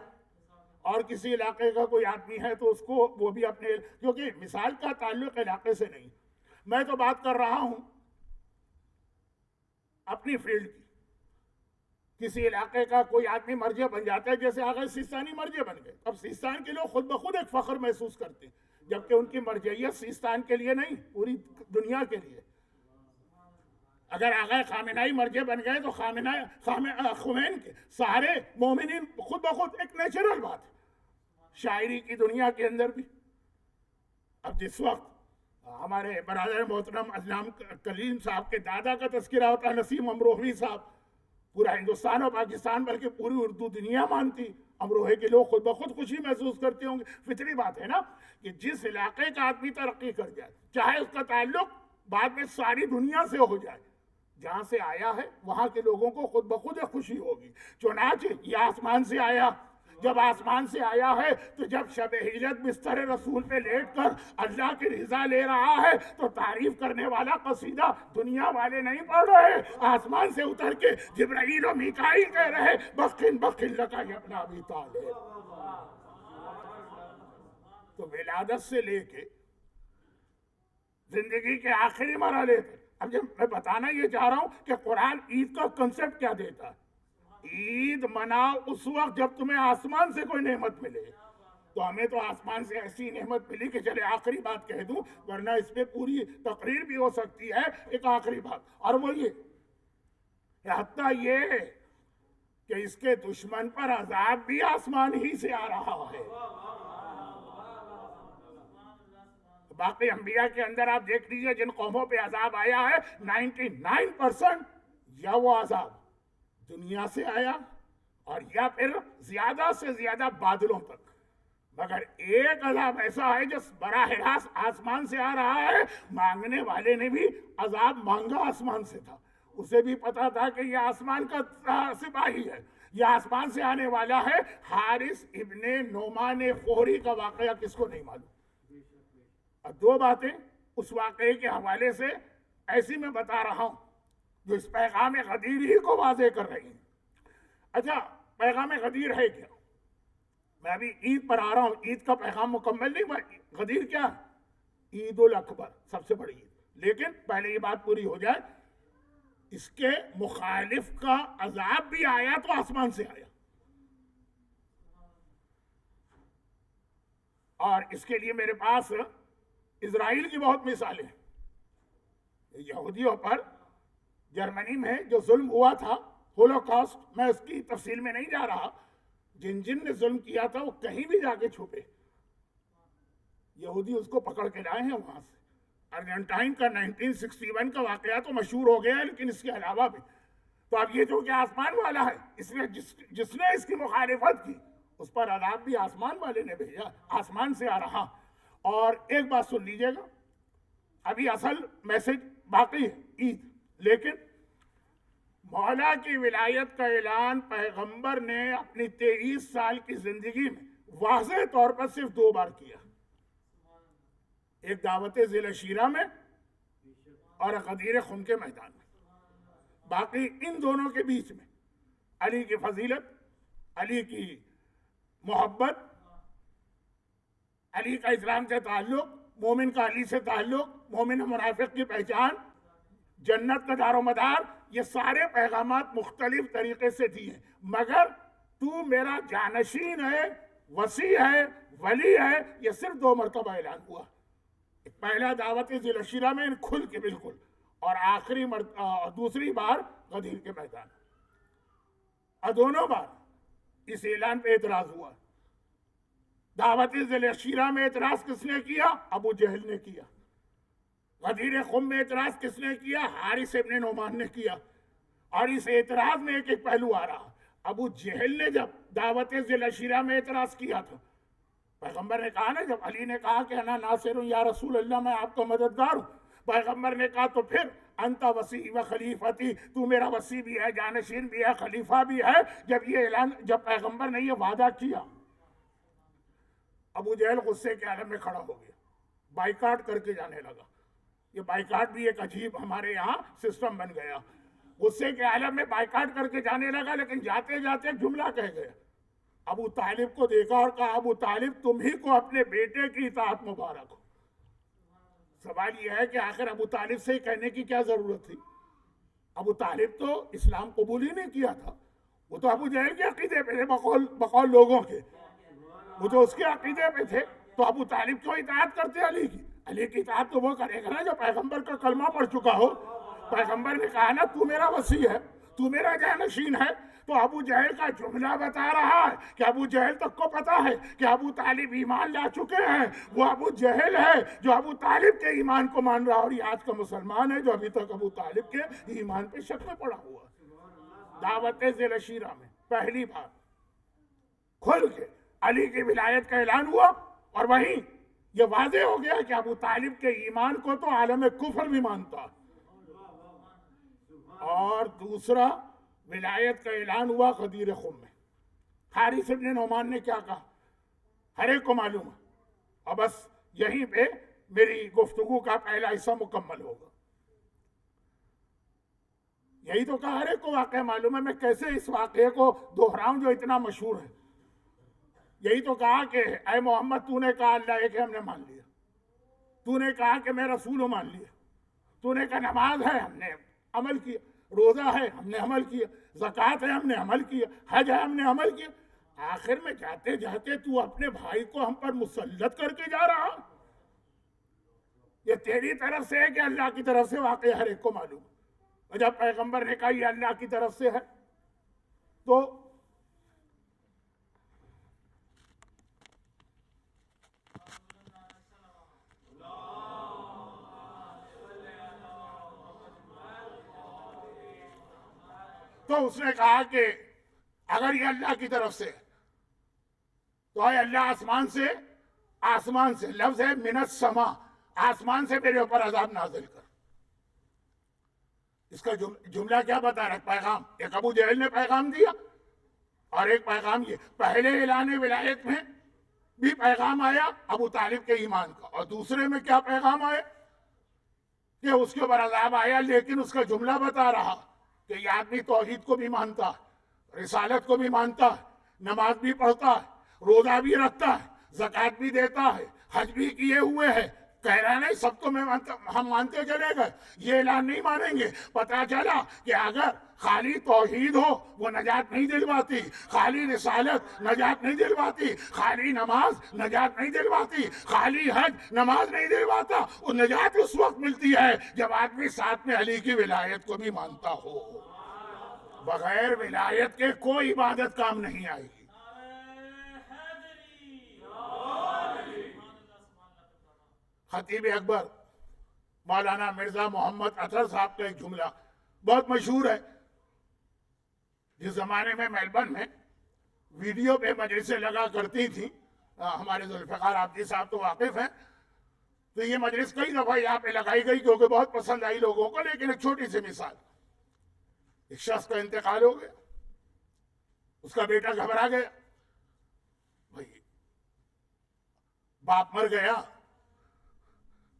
اور کسی علاقے کا کوئی آدمی ہے تو اس کو وہ بھی اپنے، کیونکہ مثال کا تعلق علاقے سے نہیں، میں تو بات کر رہا ہوں اپنی فیلڈ کی۔ کسی علاقے کا کوئی آدمی مرجع بن جاتا ہے، جیسے آغاز سیستانی مرجع بن گئے، اب سیستان کے لوگ خود بخود ایک فخر محسوس کرتے ہیں، جبکہ ان کی مرجعیت سیستان کے لیے نہیں، پوری دنیا کے لیے۔ اگر آغا خامنائی مرجع بن گئے تو خمین کے سارے مومنین خود بخود، ایک نیچرل بات ہے شاعری کی دنیا کے اندر بھی۔ اب جس وقت ہمارے برادر محترم اسلام کلیم صاحب کے دادا کا تذکرہ ہوتا ہے، نسیم امروہوی صاحب، پورا ہندوستان اور پاکستان بلکہ پوری اردو دنیا مانتی، امروہے کے لوگ خود بخود خوشی محسوس کرتے ہوں گے۔ فطری بات ہے نا کہ جس علاقے کا آدمی ترقی کر جائے، چاہے اس کا تعلق بعد میں ساری دنیا سے ہو جائے، جہاں سے آیا ہے وہاں کے لوگوں کو خود بخود خوشی ہوگی۔ چنانچہ یہ آسمان سے آیا، جب آسمان سے آیا ہے تو جب شب ہجرت بستر رسول پہ لیٹ کر اللہ کی رضا لے رہا ہے تو تعریف کرنے والا قصیدہ دنیا والے نہیں پڑھ رہے، آسمان سے اتر کے جبرائیل و میکائیل کہہ رہے بخن بخن لکا یا ابن ابی طالب۔ تو ولادت سے لے کے زندگی کے آخری مرحلے تک، اب جب میں بتانا یہ چاہ رہا ہوں کہ قرآن عید کا کنسپٹ کیا دیتا ہے۔ عید مناؤ اس وقت جب تمہیں آسمان سے کوئی نعمت ملے، تو ہمیں تو آسمان سے ایسی نعمت ملی کہ چلے آخری بات کہہ دوں، ورنہ اس پہ پوری تقریر بھی ہو سکتی ہے۔ ایک آخری بات، اور وہ یہ کہ حتیٰ یہ کہ اس کے دشمن پر عذاب بھی آسمان ہی سے آ رہا ہے۔ باقی انبیاء کے اندر آپ دیکھ لیجئے جن قوموں پہ عذاب آیا ہے 99% یا وہ عذاب دنیا سے آیا اور یا پھر زیادہ سے زیادہ بادلوں تک، مگر ایک عذاب ایسا ہے جو براہ راست آسمان سے آ رہا ہے۔ مانگنے والے نے بھی عذاب مانگا آسمان سے تھا، اسے بھی پتا تھا کہ یہ آسمان کا سپاہی ہے، یہ آسمان سے آنے والا ہے۔ حارث ابن نعمان فہری کا واقعہ کس کو نہیں معلوم؟ اور دو باتیں اس واقعے کے حوالے سے ایسی میں بتا رہا ہوں جو اس پیغام غدیر ہی کو واضح کر رہی ہیں۔ اچھا، پیغام غدیر ہے کیا؟ میں ابھی عید پر آ رہا ہوں، عید کا پیغام مکمل نہیں، غدیر کیا ہے؟ عید الاکبر سب سے بڑی عید، لیکن پہلے یہ بات پوری ہو جائے، اس کے مخالف کا عذاب بھی آیا تو آسمان سے آیا، اور اس کے لیے میرے پاس اسرائیل کی بہت مثالیں ہیں۔ یہودیوں پر جرمنی میں جو ظلم ہوا تھا، ہولوکاسٹ، میں اس کی تفصیل میں نہیں جا رہا، جن نے ظلم کیا تھا وہ کہیں بھی جا کے چھپے، یہودی اس کو پکڑ کے لائے ہیں وہاں سے۔ ارجنٹائن کا 1961 کا واقعہ تو مشہور ہو گیا ہے، لیکن اس کے علاوہ بھی تو اب یہ جو کہ آسمان والا ہے، اس لیے جس نے اس کی مخالفت کی اس پر عذاب بھی آسمان والے نے بھیجا، آسمان سے آ رہا۔ اور ایک بات سن لیجئے گا، ابھی اصل میسج باقی ہے عید، لیکن مولا کی ولایت کا اعلان پیغمبر نے اپنی 23 سال کی زندگی میں واضح طور پر صرف 2 بار کیا، ایک دعوت ذیل شیرہ میں اور غدیر خم کے میدان میں۔ باقی ان دونوں کے بیچ میں علی کی فضیلت، علی کی محبت، علی کا اسلام سے تعلق، مومن کا علی سے تعلق، مومن منافق کی پہچان، جنت کا دار و مدار، یہ سارے پیغامات مختلف طریقے سے دیے، مگر تو میرا جانشین ہے، وسیع ہے، ولی ہے، یہ صرف 2 مرتبہ اعلان ہوا۔ پہلا دعوت ذی العشیرہ میں کھل کے بالکل، اور آخری دوسری بار غدیر کے میدان، اور دونوں بار اس اعلان پہ اعتراض ہوا۔ دعوت ذی العشیرہ میں اعتراض کس نے کیا؟ ابو جہل نے کیا۔ غدیر خم میں اعتراض کس نے کیا؟ حارث ابن نعمان نے کیا۔ اور اس اعتراض میں ایک ایک پہلو آ رہا۔ ابو جہل نے جب دعوت ذی العشیرہ میں اعتراض کیا تھا، پیغمبر نے کہا نا، جب علی نے کہا کہ انا ناصر یا رسول اللہ، میں آپ کا مددگار ہوں، پیغمبر نے کہا تو پھر انت وسیع و خلیفتی، تو میرا وسیع بھی ہے، جانشین بھی ہے، خلیفہ بھی ہے۔ جب یہ اعلان، جب پیغمبر نے یہ وعدہ کیا، ابو جہل غصے کے عالم میں کھڑا ہو گیا، بائیکاٹ کر کے جانے لگا۔ یہ بائیکاٹ بھی ایک عجیب ہمارے یہاں سسٹم بن گیا، غصے کے عالم میں بائیکاٹ کر کے جانے لگا، لیکن جاتے جاتے جملہ کہہ گیا۔ ابو طالب کو دیکھا اور کہا، ابو طالب تم ہی کو اپنے بیٹے کی اطاعت مبارک ہو۔ سوال یہ ہے کہ آخر ابو طالب سے کہنے کی کیا ضرورت تھی؟ ابو طالب تو اسلام قبول ہی نہیں کیا تھا، وہ تو ابو جہل کے عقیدے پہ تھے، بقول لوگوں کے، وہ تو اس کے عقیدے پہ تھے، تو ابو طالب کیوں اطاعت کرتے علی کی؟ علی کی اطاعت تو وہ کرے گا نا جو پیغمبر کا کلمہ پڑھ چکا ہو۔ پیغمبر نے کہا نا تو میرا وسیع ہے، تو میرا جانشین ہے، تو ابو جہل کا جملہ بتا رہا ہے کہ ابو جہل تک کو پتا ہے کہ ابو طالب ایمان لا چکے ہیں، وہ ابو جہل ہے جو ابو طالب کے ایمان کو مان رہا، اور یہ آج کا مسلمان ہے جو ابھی تک ابو طالب کے ایمان پہ شک میں پڑا ہوا۔ دعوت ذی العشیرہ میں پہلی بار کھل کے علی کی ولایت کا اعلان ہوا، اور وہیں یہ واضح ہو گیا کہ ابو طالب کے ایمان کو تو عالم کفر بھی مانتا۔ اور دوسرا ولایت کا اعلان ہوا غدیر خم میں۔ حارث ابن نعمان نے کیا کہا ہر ایک کو معلوم ہے، اور بس یہیں پہ میری گفتگو کا پہلا حصہ مکمل ہوگا۔ یہی تو کہا، ہر ایک کو واقعہ معلوم ہے، میں کیسے اس واقعے کو دہراؤں جو اتنا مشہور ہے۔ یہی تو کہا کہ اے محمد، تو نے کہا اللہ ایک ہے، ہم نے مان لیا۔ تو نے کہا کہ میں رسول ہوں، مان لیا۔ تو نے کہا نماز ہے، ہم نے عمل کیا، روزہ ہے ہم نے عمل کیا، زکوٰۃ ہے ہم نے عمل کیا، حج ہے ہم نے عمل کیا۔ آخر میں جاتے جاتے تو اپنے بھائی کو ہم پر مسلط کر کے جا رہا۔ یہ تیری طرف سے ہے کہ اللہ کی طرف سے؟ واقعہ ہر ایک کو معلوم۔ اور جب پیغمبر نے کہا یہ اللہ کی طرف سے ہے، تو اس نے کہا کہ اگر یہ اللہ کی طرف سے تو اے اللہ آسمان سے لفظ ہے من السما، آسمان سے میرے اوپر عذاب نازل کر۔ اس کا جملہ کیا بتا رہا ہے؟ پیغام۔ ایک ابو جہل نے پیغام دیا، اور ایک پیغام یہ پہلے اعلان ولایت میں بھی پیغام آیا ابو طالب کے ایمان کا، اور دوسرے میں کیا پیغام آیا کہ اس کے اوپر عذاب آیا، لیکن اس کا جملہ بتا رہا کہ یہ آدمی توحید کو بھی مانتا ہے، رسالت کو بھی مانتا ہے، نماز بھی پڑھتا ہے، روزہ بھی رکھتا ہے، زکوٰۃ بھی دیتا ہے، حج بھی کیے ہوئے ہے۔ کہہ رہا نہیں سب تو ہم مانتے چلے گئے، یہ اعلان نہیں مانیں گے۔ پتا چلا کہ اگر خالی توحید ہو وہ نجات نہیں دلواتی، خالی رسالت نجات نہیں دلواتی، خالی نماز نجات نہیں دلواتی، خالی حج نماز نہیں دلواتا۔ وہ نجات اس وقت ملتی ہے جب آدمی ساتھ میں علی کی ولایت کو بھی مانتا ہو۔ بغیر ولایت کے کوئی عبادت کام نہیں آئے گی۔ خطیب اکبر مولانا مرزا محمد اطہر صاحب کا ایک جملہ بہت مشہور ہے۔ جس زمانے میں میلبرن میں ویڈیو پہ مجلسیں لگا کرتی تھیں، ہمارے ذوالفقار عابدی صاحب تو واقف ہیں، تو یہ مجلس کئی دفعہ یہاں پہ لگائی گئی کیونکہ بہت پسند آئی لوگوں کو۔ لیکن ایک چھوٹی سی مثال، ایک شخص کا انتقال ہو گیا، اس کا بیٹا گھبرا گیا، بھائی باپ مر گیا،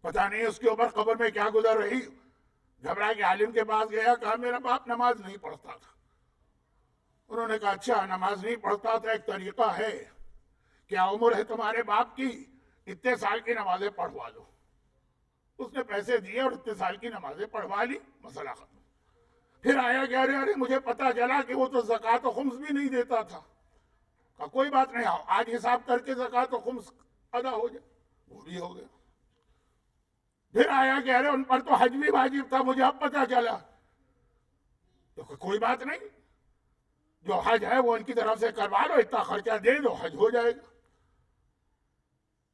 پتہ نہیں اس کے اوپر قبر میں کیا گزر رہی۔ گھبرا کے عالم کے پاس گیا، کہا میرا باپ نماز نہیں پڑھتا تھا۔ انہوں نے کہا اچھا نماز نہیں پڑھتا تھا، ایک طریقہ ہے، کیا عمر ہے تمہارے باپ کی اتنے سال کی نمازیں پڑھوا لو. اس نے پیسے دیے اور اتنے سال کی نمازیں پڑھوا لی, مسئلہ ختم. پھر آیا کہ ارے مجھے پتا چلا کہ وہ تو زکوٰۃ و خمس بھی نہیں دیتا تھا. کہا کوئی بات نہیں, آؤ آج حساب کر کے زکوٰۃ و خمس ادا ہو جائے. وہ بھی ہو گیا. پھر آیا کہ ارے ان پر تو حج بھی واجب تھا, مجھے اب پتا چلا. تو کوئی بات نہیں, جو حج ہے وہ ان کی طرف سے کروا لو, اتنا خرچہ دے دو, حج ہو جائے گا.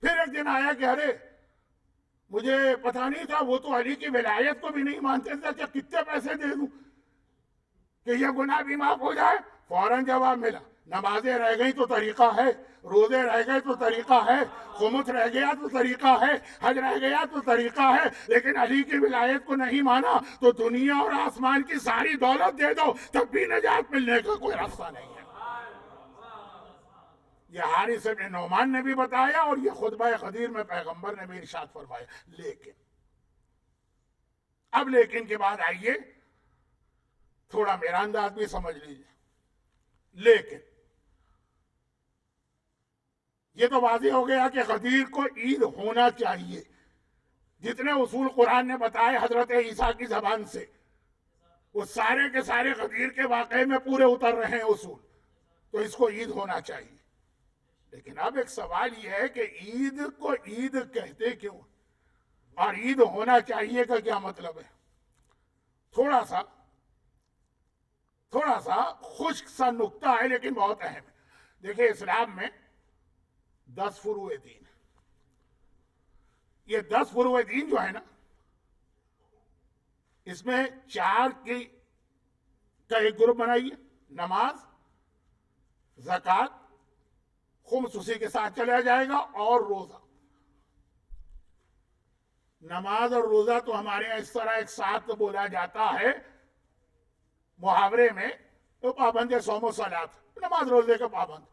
پھر ایک دن آیا کہ ارے مجھے پتا نہیں تھا, وہ تو علی کی ولایت کو بھی نہیں مانتے تھے, کہ کتنے پیسے دے دوں کہ یہ گناہ بھی معاف ہو جائے. فوراً جواب ملا, نمازیں رہ گئی تو طریقہ ہے, روزے رہ گئے تو طریقہ ہے, خمس رہ گیا تو طریقہ ہے, حج رہ گیا تو طریقہ ہے, لیکن علی کی ولایت کو نہیں مانا تو دنیا اور آسمان کی ساری دولت دے دو, تب بھی نجات ملنے کا کوئی راستہ نہیں ہے. یہ حارث بن نعمان نے بھی بتایا اور یہ خطبہ غدیر میں پیغمبر نے بھی ارشاد فرمایا. لیکن اب لیکن کے بعد آئیے, تھوڑا میرا انداز بھی سمجھ لیجیے. لیکن یہ تو واضح ہو گیا کہ غدیر کو عید ہونا چاہیے. جتنے اصول قرآن نے بتائے حضرت عیسیٰ کی زبان سے, وہ سارے کے سارے غدیر کے واقعے میں پورے اتر رہے ہیں اصول, تو اس کو عید ہونا چاہیے. لیکن اب ایک سوال یہ ہے کہ عید کو عید کہتے کیوں, اور عید ہونا چاہیے کا کیا مطلب ہے؟ تھوڑا سا خشک سا نکتہ ہے لیکن بہت اہم ہے. دیکھیں اسلام میں 10 فروع دین. یہ 10 فروع دین جو ہے نا, اس میں 4 کا ایک گروپ بنائیے, نماز, زکوٰۃ, خمس اسی کے ساتھ چلا جائے گا, اور روزہ. نماز اور روزہ تو ہمارے یہاں اس طرح ایک ساتھ بولا جاتا ہے محاورے میں, تو پابند صوم و صلات, نماز روزے کا پابند,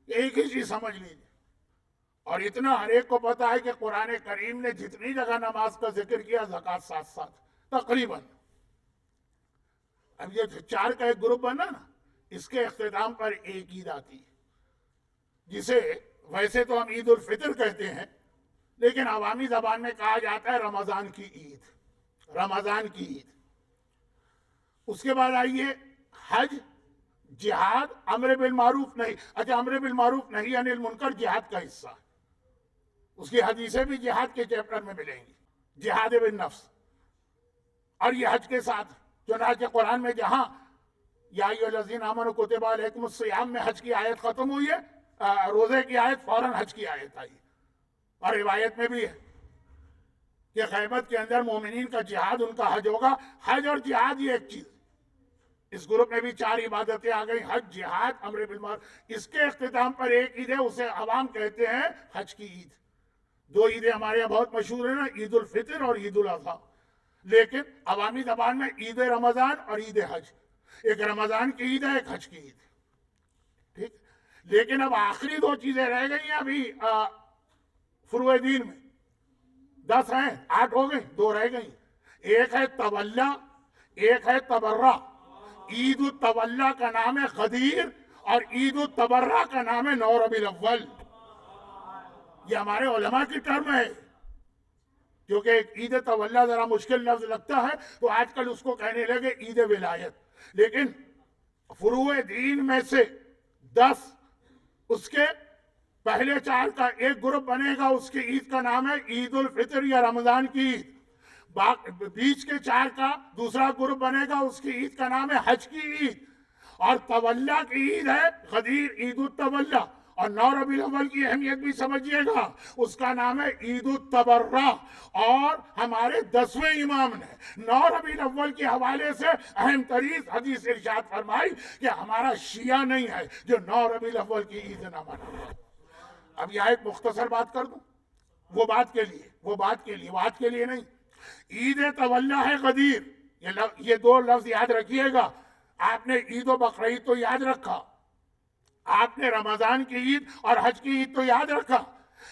ایک ہی چیز سمجھ لیجیے. اور اتنا ہر ایک کو پتا ہے کہ قرآن کریم نے جتنی جگہ نماز کا ذکر کیا, زکوٰۃ ساتھ ساتھ تقریباً. اب یہ 4 کا ایک گروپ بنا نا, اس کے اختتام پر ایک عید آتی ہے, جسے ویسے تو ہم عید الفطر کہتے ہیں, لیکن عوامی زبان میں کہا جاتا ہے رمضان کی عید. رمضان کی عید. اس کے بعد آئیے حج, جہاد, امر بالمعروف نہیں. اچھا, امر بالمعروف نہیں عن المنکر جہاد کا حصہ, اس کی حدیثیں بھی جہاد کے چیپٹر میں ملیں گی. جہاد بالنفس, اور یہ حج کے ساتھ, چنانچہ قرآن میں جہاں یا ایھا الذین آمنوا کتب علیکم الصیام میں حج کی آیت ختم ہوئی ہے, روزے کی آیت فوراً حج کی آیت آئی. اور روایت میں بھی ہے کہ غیبت کے اندر مومنین کا جہاد ان کا حج ہوگا. حج اور جہاد یہ ایک چیز. اس گروپ میں بھی 4 عبادتیں آ گئی, حج, جہاد, امر بالمعروف. اس کے اختتام پر ایک عید ہے, اسے عوام کہتے ہیں حج کی عید. 2 عیدیں ہمارے یہاں بہت مشہور ہیں نا, عید الفطر اور عید الاضحیٰ. لیکن عوامی زبان میں عید رمضان اور عید حج, ایک رمضان کی عید ہے, ایک حج کی عید. ٹھیک. لیکن اب آخری 2 چیزیں رہ گئی ہیں ابھی فروع دین میں. 10 ہیں, 8 ہو گئی, 2 رہ گئی. ایک ہے تولا, ایک ہے تبرہ. عید التولا کا نام ہے غدیر, اور عید التبرہ کا نام ہے 9 ربیع الاول. یہ ہمارے علماء کی ٹرم ہے, کیونکہ عید تولا ذرا مشکل لفظ لگتا ہے تو آج کل اس کو کہنے لگے عید ولایت. لیکن فروع دین میں سے 10, اس کے پہلے 4 کا ایک گروپ بنے گا, اس کی عید کا نام ہے عید الفطر یا رمضان کی عید. بیچ کے 4 کا دوسرا گروپ بنے گا, اس کی عید کا نام ہے حج کی عید. اور تولا کی عید ہے غدیر, عید التولا. اور 9 ربیع الاول کی اہمیت بھی سمجھیے گا, اس کا نام ہے عید التبرہ. اور ہمارے 10ویں امام نے 9 ربیع الاول کے حوالے سے اہم ترین حدیث ارشاد فرمائی کہ ہمارا شیعہ نہیں ہے جو 9 ربیع الاول کی عید نہ منائے. اب یہاں ایک مختصر بات کر دوں, وہ بات کے لیے نہیں. عید تولا ہے غدیر, یہ 2 لفظ یاد رکھیے گا. آپ نے عید و بقرعید تو یاد رکھا, آپ نے رمضان کی عید اور حج کی عید تو یاد رکھا.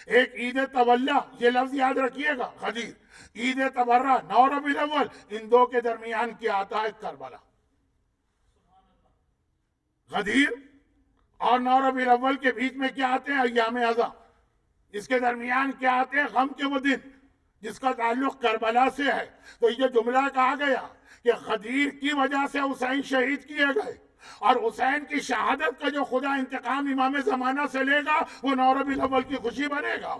ایک عید تولا, یہ لفظ یاد رکھیے گا, غدیر. عید تبرہ 9 ربیع الاول, ان 2 کے درمیان کیا آتا ہے کربلا. غدیر اور 9 ربیع الاول کے بیچ میں کیا آتے ہیں ایام اضحیٰ. اس کے درمیان کیا آتے ہیں؟ غم کے وہ دن جس کا تعلق کربلا سے ہے. تو یہ جملہ کہا گیا کہ غدیر کی وجہ سے حسین شہید کیے گئے، اور حسین کی شہادت کا جو خدا انتقام امام زمانہ سے لے گا وہ 9 ربیع الاول کی خوشی بنے گا.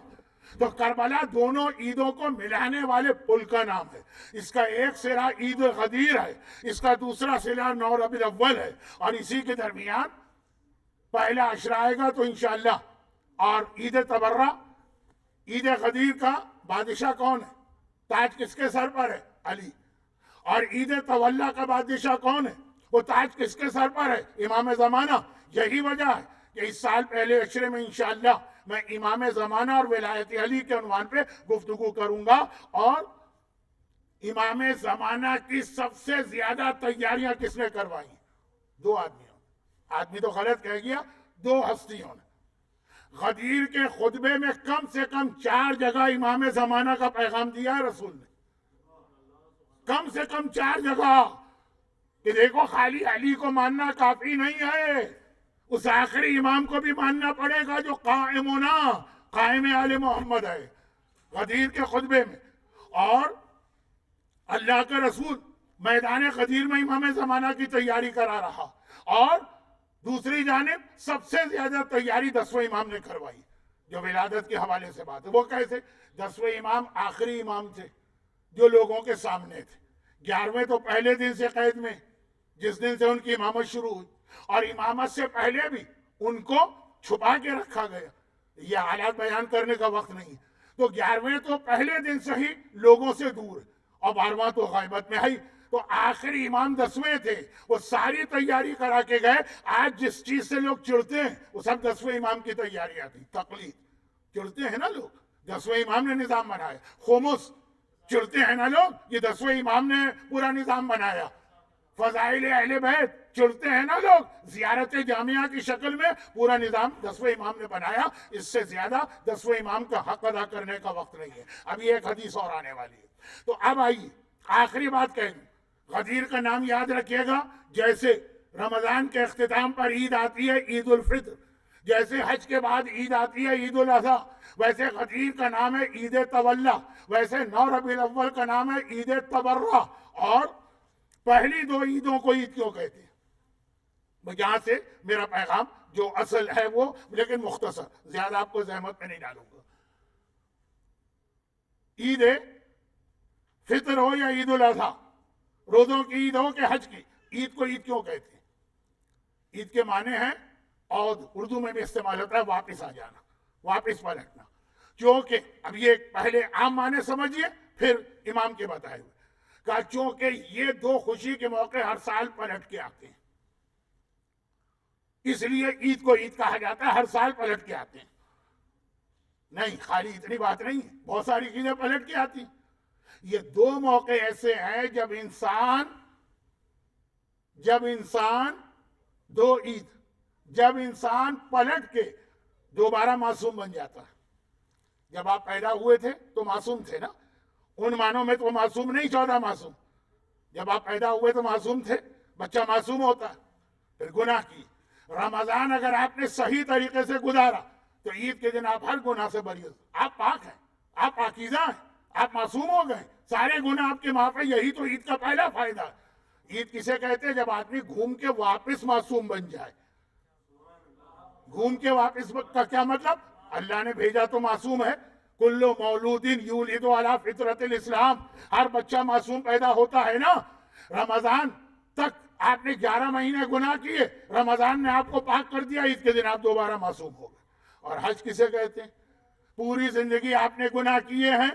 تو کربلا دونوں عیدوں کو ملانے والے پل کا نام ہے. اس کا ایک سرا عید غدیر ہے، اس کا دوسرا سرا 9 ربیع الاول ہے، اور اسی کے درمیان پہلا عشرہ آئے گا تو انشاءاللہ. اور عید تبرہ، عید غدیر کا بادشاہ کون ہے؟ تاج کس کے سر پر ہے؟ علی. اور عید تولا کا بادشاہ کون ہے؟ وہ تاج کس کے سر پر ہے؟ امام زمانہ. یہی وجہ ہے کہ اس سال پہلے عشرے میں انشاءاللہ میں امام زمانہ اور ولایت علی کے عنوان پہ گفتگو کروں گا. اور امام زمانہ کی سب سے زیادہ تیاریاں کس نے کروائی؟ 2 آدمیوں. آدمی تو غلط کہہ گیا، 2 ہستیوں نے. غدیر کے خطبے میں کم سے کم 4 جگہ امام زمانہ کا پیغام دیا ہے رسول نے. کم سے کم 4 جگہ کہ دیکھو خالی علی کو ماننا کافی نہیں ہے، اس آخری امام کو بھی ماننا پڑے گا جو قائم آل محمد ہے. غدیر کے خطبے میں اور اللہ کا رسول میدان غدیر میں امام زمانہ کی تیاری کرا رہا. اور دوسری جانب سب سے زیادہ تیاری 10ویں امام نے کروائی، جو ولادت کے حوالے سے بات ہے. وہ کیسے؟ 10ویں امام آخری امام تھے جو لوگوں کے سامنے تھے. 11ویں تو پہلے دن سے قید میں، جس دن سے ان کی امامت شروع ہوئی، اور امامت سے پہلے بھی ان کو چھپا کے رکھا گیا. یہ حالات بیان کرنے کا وقت نہیں. تو 11ویں تو پہلے دن سے ہی لوگوں سے دور ہے، اور 12واں تو غیبت میں ہے. تو آخری امام 10ویں تھے، وہ ساری تیاری کرا کے گئے. آج جس چیز سے لوگ چڑھتے ہیں وہ سب 10ویں امام کی تیاریاں تھی. تقلید چڑھتے ہیں نا لوگ، 10ویں امام نے نظام بنایا. خمس چڑھتے ہیں نا لوگ، یہ 10ویں امام نے پورا نظام بنایا. فضائل اہل بیت چڑھتے ہیں نا لوگ، زیارت جامعہ کی شکل میں پورا نظام 10ویں امام نے بنایا. اس سے زیادہ 10ویں امام کا حق ادا کرنے کا وقت نہیں ہے. ابھی ایک حدیث اور آنے والی ہے. تو اب آئیے آخری بات کہیں گے. غدیر کا نام یاد رکھیے گا. جیسے رمضان کے اختتام پر عید آتی ہے عید الفطر، جیسے حج کے بعد عید آتی ہے عید الاضحیٰ، ویسے غدیر کا نام ہے عید تولا، ویسے 9 ربیع الاول کا نام ہے عید تبرہ. اور پہلی 2 عیدوں کو عید کیوں کہتے ہیں؟ یہاں سے میرا پیغام جو اصل ہے وہ، لیکن مختصر، زیادہ آپ کو زحمت میں نہیں ڈالوں گا. عید فطر ہو یا عید الاضحیٰ، روزوں کی عید ہو کہ حج کی، عید کو عید کیوں کہتے ہیں؟ عید کے معنی ہیں عود، اردو میں بھی استعمال ہوتا ہے واپس آ جانا، واپس پلٹنا. چونکہ اب یہ پہلے عام معنی سمجھیے پھر امام کے بتائے ہوئے. کہا چونکہ یہ 2 خوشی کے موقع ہر سال پلٹ کے آتے ہیں، اس لیے عید کو عید کہا جاتا ہے. ہر سال پلٹ کے آتے ہیں. نہیں، خالی اتنی بات نہیں ہے، بہت ساری چیزیں پلٹ کے آتی ہیں. یہ 2 موقع ایسے ہیں جب انسان 2 عید، جب انسان پلٹ کے دوبارہ معصوم بن جاتا ہے. جب آپ پیدا ہوئے تھے تو معصوم تھے نا، ان معنوں میں تو معصوم نہیں 14 معصوم. جب آپ پیدا ہوئے تو معصوم تھے، بچہ معصوم ہوتا ہے. پھر گناہ کی. رمضان اگر آپ نے صحیح طریقے سے گزارا تو عید کے دن آپ ہر گناہ سے بری ہو. آپ پاک ہیں، آپ پاکیزہ ہیں، آپ معصوم ہو گئے، سارے گناہ آپ کے معاف ہیں. یہی تو عید کا پہلا فائدہ ہے. عید کسے کہتے ہیں؟ جب آدمی گھوم کے واپس معصوم بن جائے. گھوم کے واپس کا کیا مطلب؟ اللہ نے بھیجا تو معصوم ہے. کل مولود یولد علی فطرت الاسلام، ہر بچہ معصوم پیدا ہوتا ہے نا. رمضان تک آپ نے 11 مہینے گناہ کیے، رمضان نے آپ کو پاک کر دیا، عید کے دن آپ دوبارہ معصوم ہو گئے. اور حج کسے کہتے ہیں؟ پوری زندگی آپ نے گناہ کیے ہیں،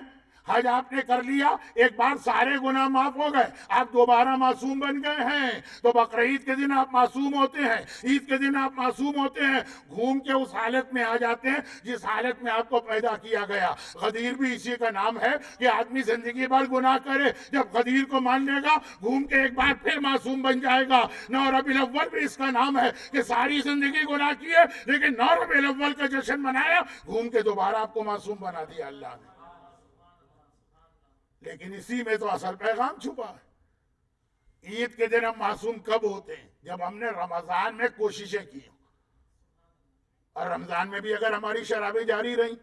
حج آپ نے کر لیا، ایک بار سارے گناہ معاف ہو گئے، آپ دوبارہ معصوم بن گئے ہیں. تو بقرعید کے دن آپ معصوم ہوتے ہیں، عید کے دن آپ معصوم ہوتے ہیں، گھوم کے اس حالت میں آ جاتے ہیں جس حالت میں آپ کو پیدا کیا گیا. غدیر بھی اسی کا نام ہے کہ آدمی زندگی بھر گناہ کرے، جب غدیر کو مان لے گا گھوم کے ایک بار پھر معصوم بن جائے گا. 9 ربیع الاول بھی اس کا نام ہے کہ ساری زندگی گناہ کیے لیکن 9 ربیع الاول کا جشن منایا، گھوم کے دوبارہ آپ کو معصوم بنا دیا اللہ نے. لیکن اسی میں تو اصل پیغام چھپا ہے. عید کے دن ہم معصوم کب ہوتے ہیں؟ جب ہم نے رمضان میں کوششیں کی، اور رمضان میں بھی اگر ہماری شرابیں جاری رہیں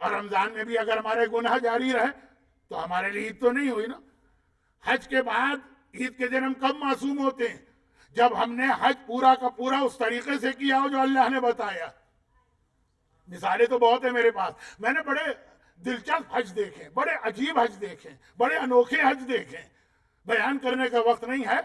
اور رمضان میں بھی اگر ہمارے گناہ جاری رہے تو ہمارے لیے عید تو نہیں ہوئی نا. حج کے بعد عید کے دن ہم کب معصوم ہوتے ہیں؟ جب ہم نے حج پورا کا پورا اس طریقے سے کیا ہو جو اللہ نے بتایا. مثالیں تو بہت ہیں میرے پاس. میں نے بڑے دلچسپ حج دیکھے, بڑے عجیب حج دیکھے, بڑے انوکھے حج دیکھے. بیان کرنے کا وقت نہیں ہے,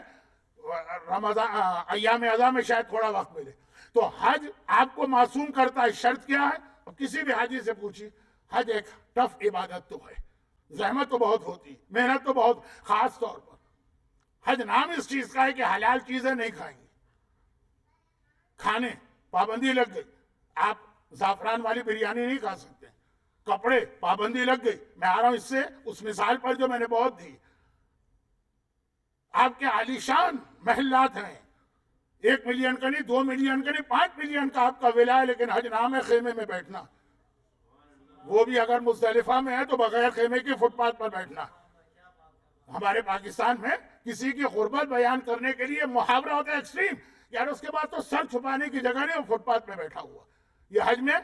رمضان ایام اعظم میں شاید تھوڑا وقت ملے. تو حج آپ کو معصوم کرتا ہے. شرط کیا ہے؟ کسی بھی حاجی سے پوچھیے. حج ایک ٹف عبادت تو ہے, زحمت تو بہت ہوتی, محنت تو بہت. خاص طور پر حج نام اس چیز کا ہے کہ حلال چیزیں نہیں کھائیں گے. کھانے پابندی لگ گئی, آپ زعفران والی بریانی نہیں کھا سکتے. کپڑے پابندی لگ گئی. میں آ رہا ہوں اس سے اس مثال پر جو میں نے بہت دی. آپ کے عالیشان محلات ہیں, 1 ملین کا نہیں, 2 ملین کا نہیں, 5 ملین کا آپ کا ولا ہے, لیکن حج نام ہے خیمے میں بیٹھنا. وہ بھی اگر مزدلفہ میں ہے تو بغیر خیمے کے فٹ پاتھ پر بیٹھنا. ہمارے پاکستان میں کسی کی غربت بیان کرنے کے لیے محاورہ ہوتا ہے ایکسٹریم, یار اس کے بعد تو سر چھپانے کی جگہ نہیں, وہ فٹ پاتھ پہ بیٹھا ہوا. یہ حج میں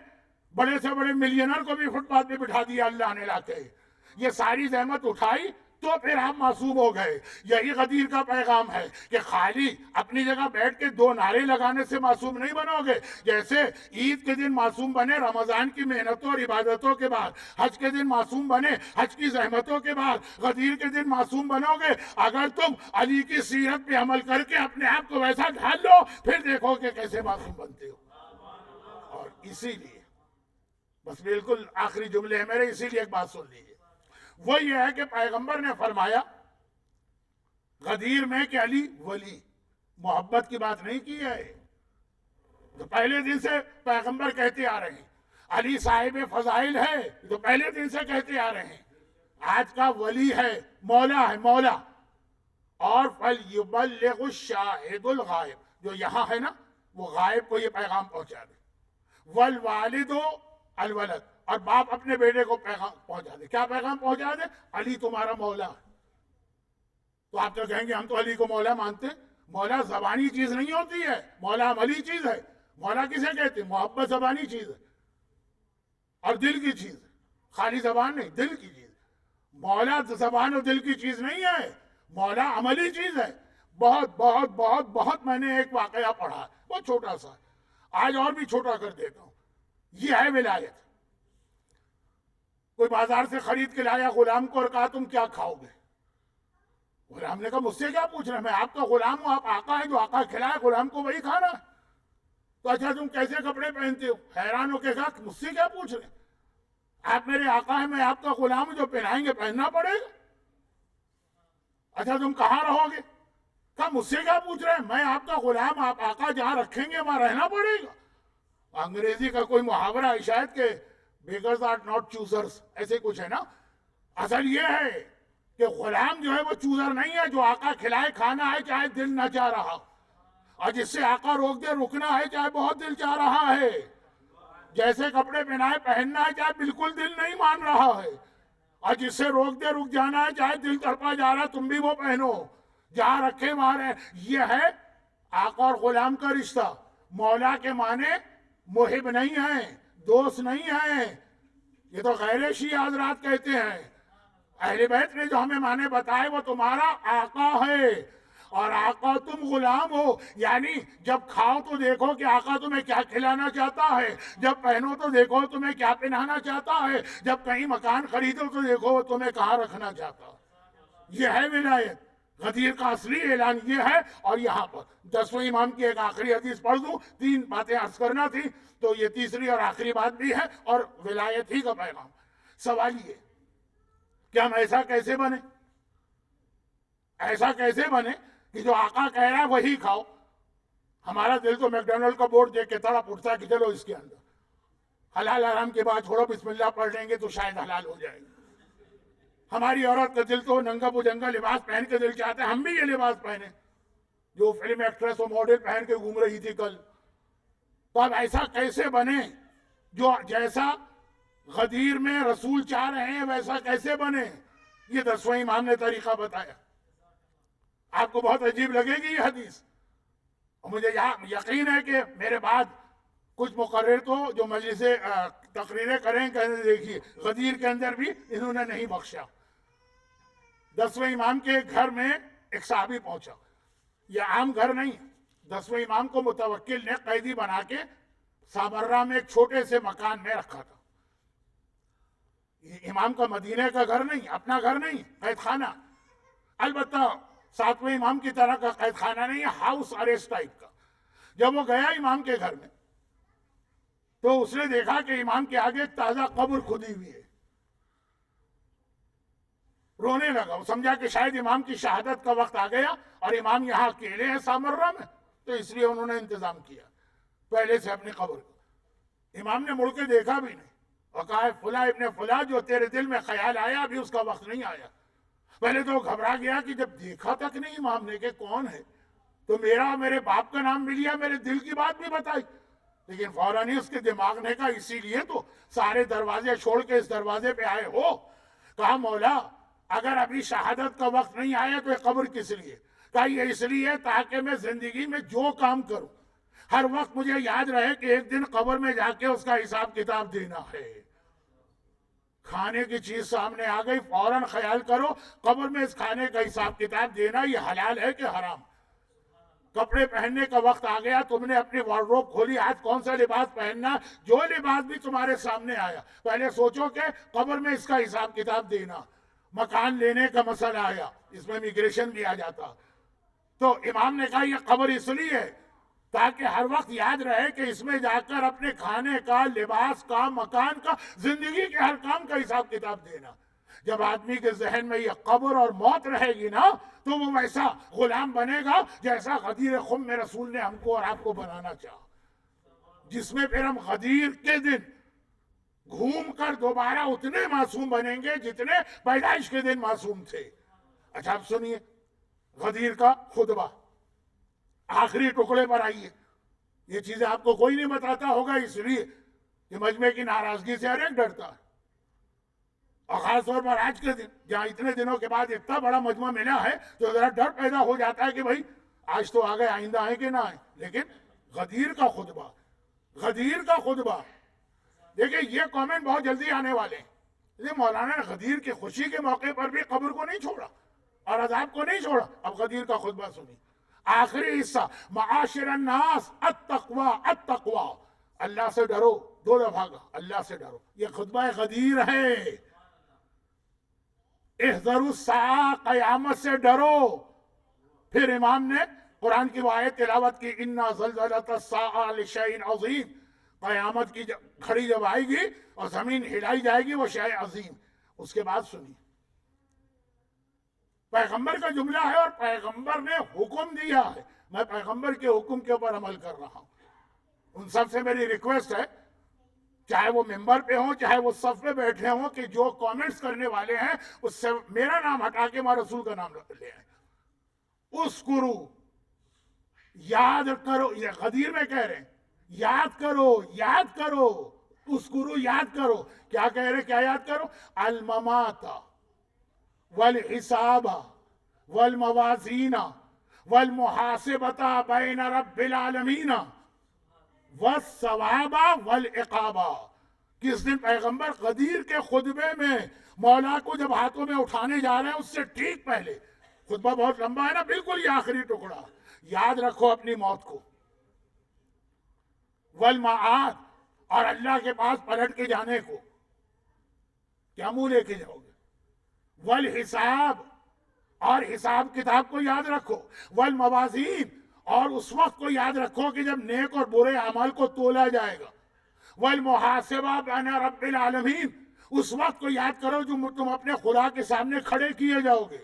بڑے سے بڑے ملینر کو بھی فٹ پاتھ پہ بٹھا دیا اللہ نے لا کے. یہ ساری زحمت اٹھائی تو پھر آپ معصوم ہو گئے. یہی غدیر کا پیغام ہے کہ خالی اپنی جگہ بیٹھ کے 2 نعرے لگانے سے معصوم نہیں بنو گے. جیسے عید کے دن معصوم بنے رمضان کی محنتوں اور عبادتوں کے بعد, حج کے دن معصوم بنے حج کی زحمتوں کے بعد, غدیر کے دن معصوم بنو گے اگر تم علی کی سیرت پہ عمل کر کے اپنے آپ کو ویسا ڈھال لو, پھر دیکھو کہ کیسے معصوم بنتے ہو. اور اسی لیے بس بالکل آخری جملے ہیں میرے, اسی لیے ایک بات سن لیجیے. وہ یہ ہے کہ پیغمبر نے فرمایا غدیر میں کہ علی ولی, محبت کی بات نہیں کی ہے. تو پہلے دن سے پیغمبر کہتے آ رہے ہیں. علی صاحب فضائل ہے تو پہلے دن سے کہتے آ رہے ہیں. آج کا ولی ہے, مولا ہے, مولا. اور فَلْيُبَلِّغُ الشَّاهِدُ الْغَائِبُ, جو یہاں ہے نا وہ غائب کو یہ پیغام پہنچا دے. وَالْوَالِدُ الْوَلَدُ, اور باپ اپنے بیٹے کو پیغام پہنچا دے. کیا پیغام پہنچا دے؟ علی تمہارا مولا ہے. تو آپ تو کہیں گے ہم تو علی کو مولا مانتے. مولا زبانی چیز نہیں ہوتی ہے, مولا عملی چیز ہے. مولا کسے کہتے ہیں؟ محبت زبانی چیز ہے اور دل کی چیز ہے, خالی زبان نہیں, دل کی چیز. مولا زبان اور دل کی چیز نہیں ہے, مولا عملی چیز ہے. بہت بہت بہت بہت میں نے ایک واقعہ پڑھا, بہت چھوٹا سا, آج اور بھی چھوٹا کر دیتا ہوں. یہ ہے ولایت. کوئی بازار سے خرید کے لایا غلام کو اور کہا تم کیا کھاؤ گے؟ غلام نے کہا مجھ سے کیا پوچھ رہے, میں آپ کا غلام ہوں, آپ آقا ہیں, جو آقا کھلائے غلام کو وہی کھانا. تو اچھا تم کیسے کپڑے پہنتے ہو؟ حیران ہو کے کہا مجھ سے کیا پوچھ رہے, آپ میرے آقا ہیں, میں آپ کا غلام ہوں, جو پہنائیں گے پہننا پڑے گا. اچھا تم کہاں رہو گے؟ کہا مجھ سے کیا پوچھ رہے ہیں, میں آپ کا غلام, آپ آقا جہاں رکھیں گے وہاں رہنا پڑے گا. انگریزی کا کوئی محاورہ ہے شاید کہ beggars are not choosers, ایسے کچھ ہے نا. اصل یہ ہے کہ غلام جو ہے وہ چوزر نہیں ہے, جو آقا کھلائے کھانا ہے چاہے دل نہ چاہ رہا, اور جس سے آقا روک دے رکنا ہے چاہے بہت دل چاہ رہا ہے. جیسے کپڑے پہنائے پہننا ہے چاہے بالکل دل نہیں مان رہا ہے, اور جس سے روک دے رک جانا ہے چاہے دل تڑپا جا رہا تم بھی وہ پہنو, جہاں رکھے وہاں رہے. یہ ہے آقا اور غلام کا رشتہ. مولا کے معنی محب نہیں ہیں, دوست نہیں ہیں. یہ تو غیر شیعہ حضرات کہتے ہیں. اہل بیت نے جو ہمیں معنی بتائے وہ تمہارا آقا ہے, اور آقا تم غلام ہو. یعنی جب کھاؤ تو دیکھو کہ آقا تمہیں کیا کھلانا چاہتا ہے, جب پہنو تو دیکھو تمہیں کیا پہنانا چاہتا ہے, جب کہیں مکان خریدو تو دیکھو وہ تمہیں کہاں رکھنا چاہتا ہے. یہ ہے ولایت. غدیر کا اصلی اعلان یہ ہے. اور یہاں پر 10ویں امام کی ایک آخری حدیث پڑھ دوں, 3 باتیں عرض کرنا تھی, تو یہ تیسری اور آخری بات بھی ہے اور ولایت ہی کا پیغام. سوال یہ کہ ہم ایسا کیسے بنے, ایسا کیسے بنے کہ جو آقا کہہ رہا ہے وہی کھاؤ. ہمارا دل تو میکڈونلڈ کا بورڈ دیکھ کے تڑپ اٹھتا ہے کہ چلو اس کے اندر حلال حرام کے بعد چھوڑو, بسم اللہ پڑھ لیں گے تو شاید حلال ہو جائے گا. ہماری عورت کا دل تو ننگا پجنگا لباس پہن کے دل چاہتا ہے ہم بھی یہ لباس پہنے, جو فلم ایکٹریس و ماڈل پہن کے گھوم رہی تھی کل. تو اب ایسا کیسے بنے جو جیسا غدیر میں رسول چاہ رہے ہیں ویسا کیسے بنے؟ یہ 10ویں امام نے طریقہ بتایا. آپ کو بہت عجیب لگے گی یہ حدیث, اور مجھے یقین ہے کہ میرے بعد کچھ مقرر تو جو مجلس تقریریں کریں کہ دیکھیے غدیر کے اندر بھی انہوں نے نہیں بخشا. 10ویں امام کے گھر میں ایک صحابی پہنچا. یہ عام گھر نہیں. 10ویں امام کو متوکل نے قیدی بنا کے سامرہ میں ایک چھوٹے سے مکان میں رکھا تھا. یہ امام کا مدینے کا گھر نہیں, اپنا گھر نہیں, قید خانہ. البتہ 7ویں امام کی طرح کا قید خانہ نہیں, ہاؤس اریسٹ ٹائپ کا. جب وہ گیا امام کے گھر میں تو اس نے دیکھا کہ امام کے آگے ایک تازہ قبر کھدی ہوئی ہے. رونے لگا. وہ سمجھا کہ شاید امام کی شہادت کا وقت آ گیا اور امام یہاں اکیلے ہیں سامرہ میں, تو اس لیے انہوں نے انتظام کیا پہلے سے اپنی قبر کو. امام نے مڑ کے دیکھا بھی نہیں اور کہا فلاں ابن فلاں جو تیرے دل میں خیال آیا ابھی اس کا وقت نہیں آیا. پہلے تو گھبرا گیا کہ جب دیکھا تک نہیں امام نے کہ کون ہے, تو میرا میرے باپ کا نام بھی لیا, میرے دل کی بات بھی بتائی. لیکن فوراً ہی اس کے دماغ نے کہا اسی لیے تو سارے دروازے چھوڑ کے اس دروازے پہ آئے ہو. کہا مولا اگر ابھی شہادت کا وقت نہیں آیا تو یہ قبر کس لیے؟ کہا یہ اس لیے تاکہ میں زندگی میں جو کام کروں ہر وقت مجھے یاد رہے کہ ایک دن قبر میں جا کے اس کا حساب کتاب دینا ہے. کھانے کی چیز سامنے آ گئی, فوراً خیال کرو قبر میں اس کھانے کا حساب کتاب دینا یہ حلال ہے کہ حرام. کپڑے پہننے کا وقت آ گیا, تم نے اپنی وارڈروب کھولی, آج کون سا لباس پہننا, جو لباس بھی تمہارے سامنے آیا پہلے سوچو کہ قبر میں اس کا حساب کتاب دینا. مکان لینے کا مسئلہ آیا, اس میں امیگریشن بھی آ جاتا. تو امام نے کہا یہ قبر اس لیے ہے تاکہ ہر وقت یاد رہے کہ اس میں جا کر اپنے کھانے کا, لباس کا, مکان کا, زندگی کے ہر کام کا حساب کتاب دینا. جب آدمی کے ذہن میں یہ قبر اور موت رہے گی نا تو وہ ویسا غلام بنے گا جیسا غدیر خم میں رسول نے ہم کو اور آپ کو بنانا چاہا, جس میں پھر ہم غدیر کے دن گھوم کر دوبارہ اتنے معصوم بنیں گے جتنے پیدائش کے دن معصوم تھے. اچھا اب سنیے غدیر کا خطبہ آخری ٹکڑے پر آئیے. یہ چیزیں آپ کو کوئی نہیں بتاتا ہوگا اس لیے کہ مجمع کی ناراضگی سے ہر ایک ڈرتا ہے, اور خاص طور پر آج کے دن جہاں اتنے دنوں کے بعد اتنا بڑا مجمع ملا ہے تو ذرا ڈر پیدا ہو جاتا ہے کہ بھائی آج تو آ گئے, آئندہ آئیں کہ نہ آئیں. لیکن غدیر کا خطبہ, غدیر کا خطبہ دیکھیں یہ کامنٹ بہت جلدی آنے والے ہیں. یہ مولانا نے غدیر کی خوشی کے موقع پر بھی قبر کو نہیں چھوڑا اور عذاب کو نہیں چھوڑا. اب غدیر کا خطبہ سنی, آخری حصہ معاشر الناس التقوی التقوی, اللہ سے ڈرو, 2 دفعہ کا اللہ سے ڈرو. یہ خطبہ غدیر ہے. احذروا الساعہ, قیامت سے ڈرو. پھر امام نے قرآن کی وہ آیت تلاوت کی, انا زلزلۃ الساعہ لشیء عظیم, قیامت کی گھڑی جب آئے گی اور زمین ہلائی جائے گی وہ شے عظیم. اس کے بعد سنی پیغمبر کا جملہ ہے اور پیغمبر نے حکم دیا ہے, میں پیغمبر کے حکم کے اوپر عمل کر رہا ہوں. ان سب سے میری ریکویسٹ ہے چاہے وہ ممبر پہ ہوں چاہے وہ صف پہ بیٹھے ہوں کہ جو کامنٹس کرنے والے ہیں اس سے میرا نام ہٹا کے ماں رسول کا نام لے آئیں. اذکروا, یاد کرو, یہ غدیر میں کہہ رہے ہیں یاد کرو, یاد کرو. اذکروا, یاد کرو. کیا کہہ رہے, کیا یاد کرو؟ الممات والحساب والموازین والمحاسبۃ بین رب العالمین والثواب والعقاب. کس دن پیغمبر غدیر کے خطبے میں مولا کو جب ہاتھوں میں اٹھانے جا رہے ہیں اس سے ٹھیک پہلے, خطبہ بہت لمبا ہے نا, بالکل یہ آخری ٹکڑا, یاد رکھو اپنی موت کو, والمعاد, اور اللہ کے پاس پلٹ کے جانے کو, کیا منہ لے کے جاؤ گے, والحساب, اور حساب کتاب کو یاد رکھو, والموازین, اور اس وقت کو یاد رکھو کہ جب نیک اور برے اعمال کو تولا جائے گا, والمحاسبہ بین رب العالمین, اس وقت کو یاد کرو جو تم اپنے خدا کے سامنے کھڑے کیے جاؤ گے,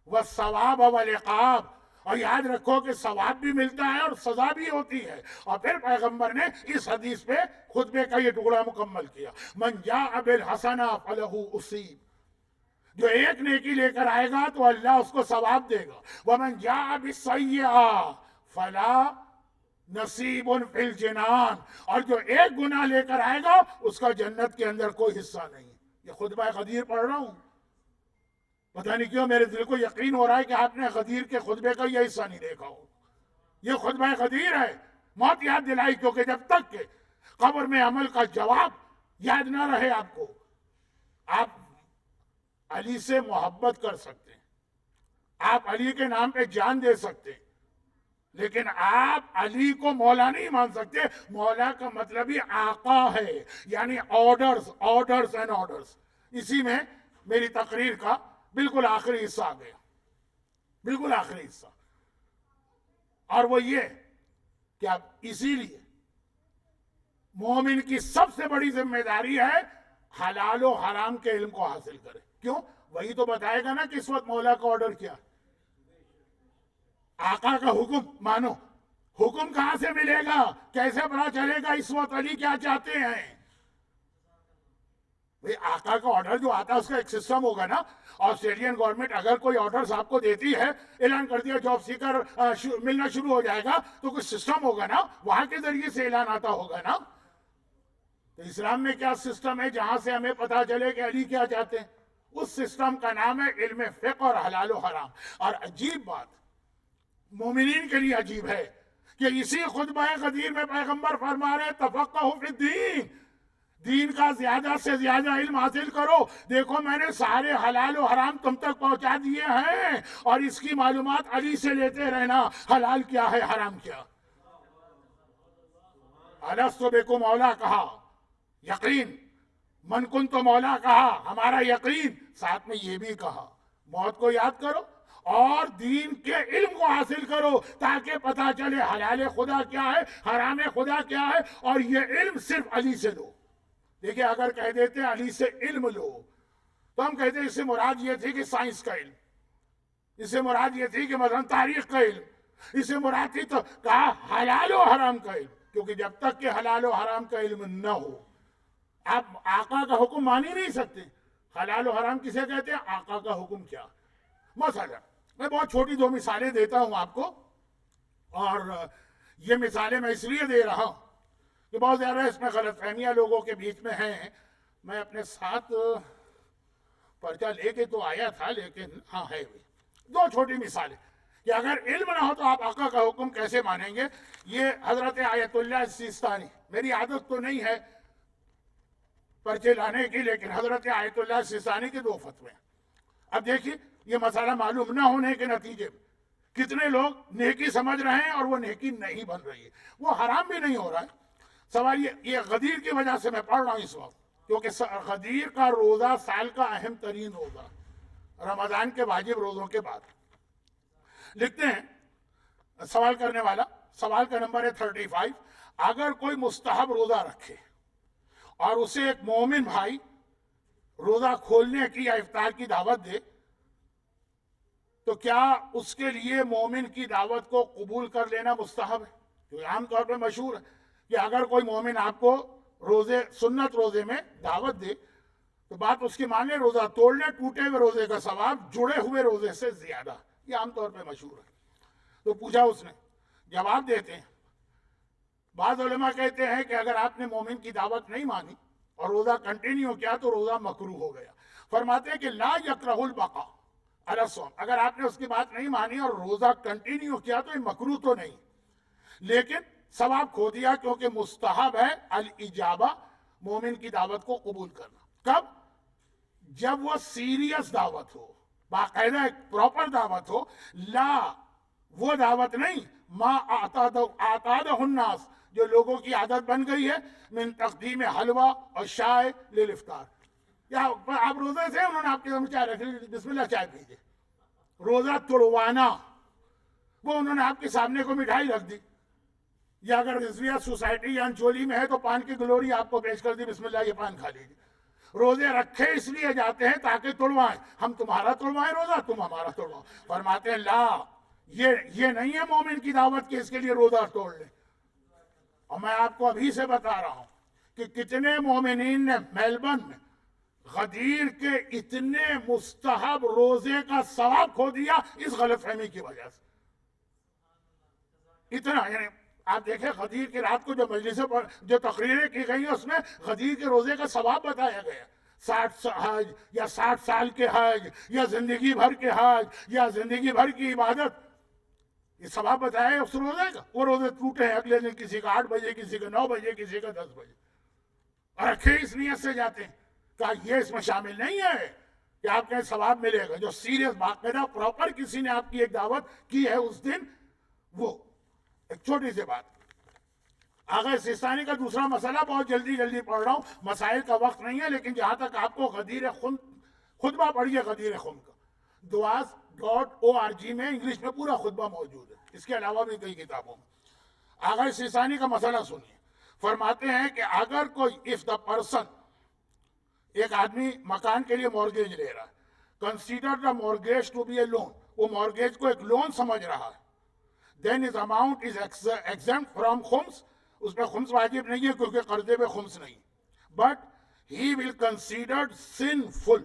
والثواب والعقاب, اور یاد رکھو کہ ثواب بھی ملتا ہے اور سزا بھی ہوتی ہے. اور پھر پیغمبر نے اس حدیث پہ خطبے کا یہ ٹکڑا مکمل کیا, من جاء بالحسنہ فلہ اصیب, جو ایک نیکی لے کر آئے گا تو اللہ اس کو ثواب دے گا, ومن جاء بالسیئہ فلا نصیب فی الجنان, اور جو ایک گناہ لے کر آئے گا اس کا جنت کے اندر کوئی حصہ نہیں. یہ خطبہ غدیر پڑھ رہا ہوں, پتہ نہیں کیوں میرے دل کو یقین ہو رہا ہے کہ آپ نے غدیر کے خطبے کا یہ حصہ نہیں دیکھا ہو. یہ خطبہ غدیر ہے, موت یاد دلائی, کیونکہ جب تک کہ قبر میں عمل کا جواب یاد نہ رہے آپ کو. آپ علی سے محبت کر سکتے ہیں, آپ علی کے نام پہ جان دے سکتے ہیں, لیکن آپ علی کو مولا نہیں مان سکتے. مولا کا مطلب ہی آقا ہے, یعنی آرڈرز اینڈ آرڈرز. اسی میں میری تقریر کا بالکل آخری حصہ آ گیا, بالکل آخری حصہ, اور وہ یہ کہ اب اسی لیے مومن کی سب سے بڑی ذمہ داری ہے حلال و حرام کے علم کو حاصل کرے. کیوں؟ وہی تو بتائے گا نا کہ اس وقت مولا کا آرڈر کیا, آقا کا حکم مانو. حکم کہاں سے ملے گا, کیسے پتا چلے گا اس وقت علی کیا چاہتے ہیں؟ آقا کا آرڈر جو آتا ہے اس کا ایک سسٹم ہوگا نا. آسٹریلین گورنمنٹ اگر کوئی آرڈر آپ کو دیتی ہے, اعلان کر دیا جاب سیکر ملنا شروع ہو جائے گا, تو کوئی سسٹم ہوگا نا, وہاں کے ذریعے سے اعلان آتا ہوگا نا. تو اسلام میں کیا سسٹم ہے جہاں سے ہمیں پتا چلے کہ علی کیا چاہتے ہیں؟ اس سسٹم کا نام ہے علم فقہ اور حلال و حرام. اور عجیب بات مومنین کے لیے عجیب ہے کہ اسی خطبہ غدیر میں پیغمبر فرما رہے تفقہوا فی الدین, دین کا زیادہ سے زیادہ علم حاصل کرو. دیکھو میں نے سارے حلال و حرام تم تک پہنچا دیے ہیں, اور اس کی معلومات علی سے لیتے رہنا, حلال کیا ہے حرام کیا. الستو بکم مولا کہا, یقین. من کن تو مولا کہا, ہمارا یقین. ساتھ میں یہ بھی کہا موت کو یاد کرو اور دین کے علم کو حاصل کرو, تاکہ پتا چلے حلال خدا کیا ہے, حرام خدا کیا ہے, اور یہ علم صرف علی سے لو. دیکھیں اگر کہہ دیتے علی سے علم لو تو ہم کہتے اس سے مراد یہ تھی کہ سائنس کا علم, اس سے مراد یہ تھی کہ مثلا تاریخ کا علم, اس سے مراد تھی, تو کہا حلال و حرام کا علم. کیونکہ جب تک کہ حلال و حرام کا علم نہ ہو آپ آقا کا حکم مان ہی نہیں سکتے. حلال و حرام کسے کہتے ہیں؟ آقا کا حکم کیا. مثلا میں بہت چھوٹی 2 مثالیں دیتا ہوں آپ کو, اور یہ مثالیں میں اس لیے دے رہا ہوں کہ بہت زیادہ اس میں غلط فہمیاں لوگوں کے بیچ میں ہیں. میں اپنے ساتھ پرچہ لے کے تو آیا تھا, لیکن ہاں ہے بھی 2 چھوٹی مثالیں کہ اگر علم نہ ہو تو آپ آقا کا حکم کیسے مانیں گے. یہ حضرت آیت اللہ سیستانی, میری عادت تو نہیں ہے پرچے لانے کی, لیکن حضرت آیت اللہ سیستانی کے 2 فتوے ہیں. اب دیکھیے یہ مسئلہ معلوم نہ ہونے کے نتیجے میں کتنے لوگ نیکی سمجھ رہے ہیں اور وہ نیکی نہیں بن رہی ہے, وہ حرام بھی نہیں ہو رہا ہے. سوال یہ غدیر کی وجہ سے میں پڑھ رہا ہوں اس وقت, کیونکہ غدیر کا روزہ سال کا اہم ترین روزہ, رمضان کے واجب روزوں کے بعد. لکھتے ہیں سوال کرنے والا, سوال کا نمبر ہے 35. اگر کوئی مستحب روزہ رکھے اور اسے ایک مومن بھائی روزہ کھولنے کی یا افطار کی دعوت دے, تو کیا اس کے لیے مومن کی دعوت کو قبول کر لینا مستحب ہے؟ کیونکہ عام طور پہ مشہور ہے کہ اگر کوئی مومن آپ کو سنت روزے میں دعوت دے تو بات اس کی مانے, روزہ توڑنے, ٹوٹے ہوئے روزے کا ثواب جڑے ہوئے روزے سے زیادہ. یہ عام طور پہ مشہور ہے. تو پوچھا اس نے, جواب دیتے ہیں بعض علماء کہتے ہیں کہ اگر آپ نے مومن کی دعوت نہیں مانی اور روزہ کنٹینیو کیا تو روزہ مکروہ ہو گیا. فرماتے ہیں کہ لا یکرہ البقاء علی الصوم, اگر آپ نے اس کی بات نہیں مانی اور روزہ کنٹینیو کیا تو یہ مکروہ تو نہیں, لیکن ثواب کھو دیا, کیونکہ مستحب ہے الاجابہ, مومن کی دعوت کو قبول کرنا. کب؟ جب وہ سیریس دعوت ہو, باقاعدہ ایک پراپر دعوت ہو. لا وہ دعوت نہیں ما اعتادہ الناس, جو لوگوں کی عادت بن گئی ہے, من تقدیم حلوہ اور شائع للافطار. یا آپ روزے سے انہوں نے آپ کے سامنے چائے رکھ لی, بسم اللہ چائے پیجیے. روزہ توڑوانا, وہ انہوں نے آپ کے سامنے کو مٹھائی رکھ دی, یا اگر رضویہ سوسائٹی یا انچولی میں ہے تو پان کی گلوری آپ کو پیش کر دی, بسم اللہ یہ پان کھا لیجیے. روزے رکھے اس لیے جاتے ہیں تاکہ توڑوائیں, ہم تمہارا توڑوائیں روزہ, تم ہمارا توڑواؤ. فرماتے ہیں لا, یہ نہیں ہے مومن کی دعوت کہ اس کے لیے روزہ توڑ لیں. اور میں آپ کو ابھی سے بتا رہا ہوں کہ کتنے مومنین نے میلبرن میں غدیر کے اتنے مستحب روزے کا ثواب کھو دیا اس غلط فہمی کی وجہ سے. اتنا, یعنی آپ دیکھیں غدیر کی رات کو جو مجلسیں جو تقریریں کی گئی ہیں اس میں غدیر کے روزے کا ثواب بتایا گیا. 60 حج یا 60 سال کے حج یا زندگی بھر کے حج یا زندگی بھر کی عبادت, یہ ثواب بتایا ہے اس روزے کا. وہ روزے ٹوٹے ہیں اگلے دن, کسی کا 8 بجے, کسی کا 9 بجے, کسی کا 10 بجے. اور رکھے اس نیت سے جاتے ہیں. کہا یہ اس میں شامل نہیں ہے کہ آپ کے ثواب ملے گا. جو سیریس باقاعدہ پراپر کسی نے آپ کی ایک دعوت کی ہے اس دن, وہ ایک چھوٹی سی بات. آغا سیستانی کا دوسرا مسئلہ بہت جلدی پڑھ رہا ہوں, مسائل کا وقت نہیں ہے, لیکن جہاں تک آپ کو غدیر خم, خطبہ پڑھیے غدیر خم کا, duas.org میں انگلش میں پورا خطبہ موجود ہے, اس کے علاوہ بھی کئی کتابوں میں. آغا سیستانی کا مسئلہ سنیے. فرماتے ہیں کہ اگر کوئی if the person, ایک آدمی مکان کے لیے مورگیج لے رہا ہے, consider the mortgage to be a loan, وہ مورگیج کو ایک لون سمجھ رہا ہے, then his amount is exempt from خمس, اس پہ خمس واجب نہیں ہے کیونکہ قرضے پہ خمس نہیں, but he will consider sinful,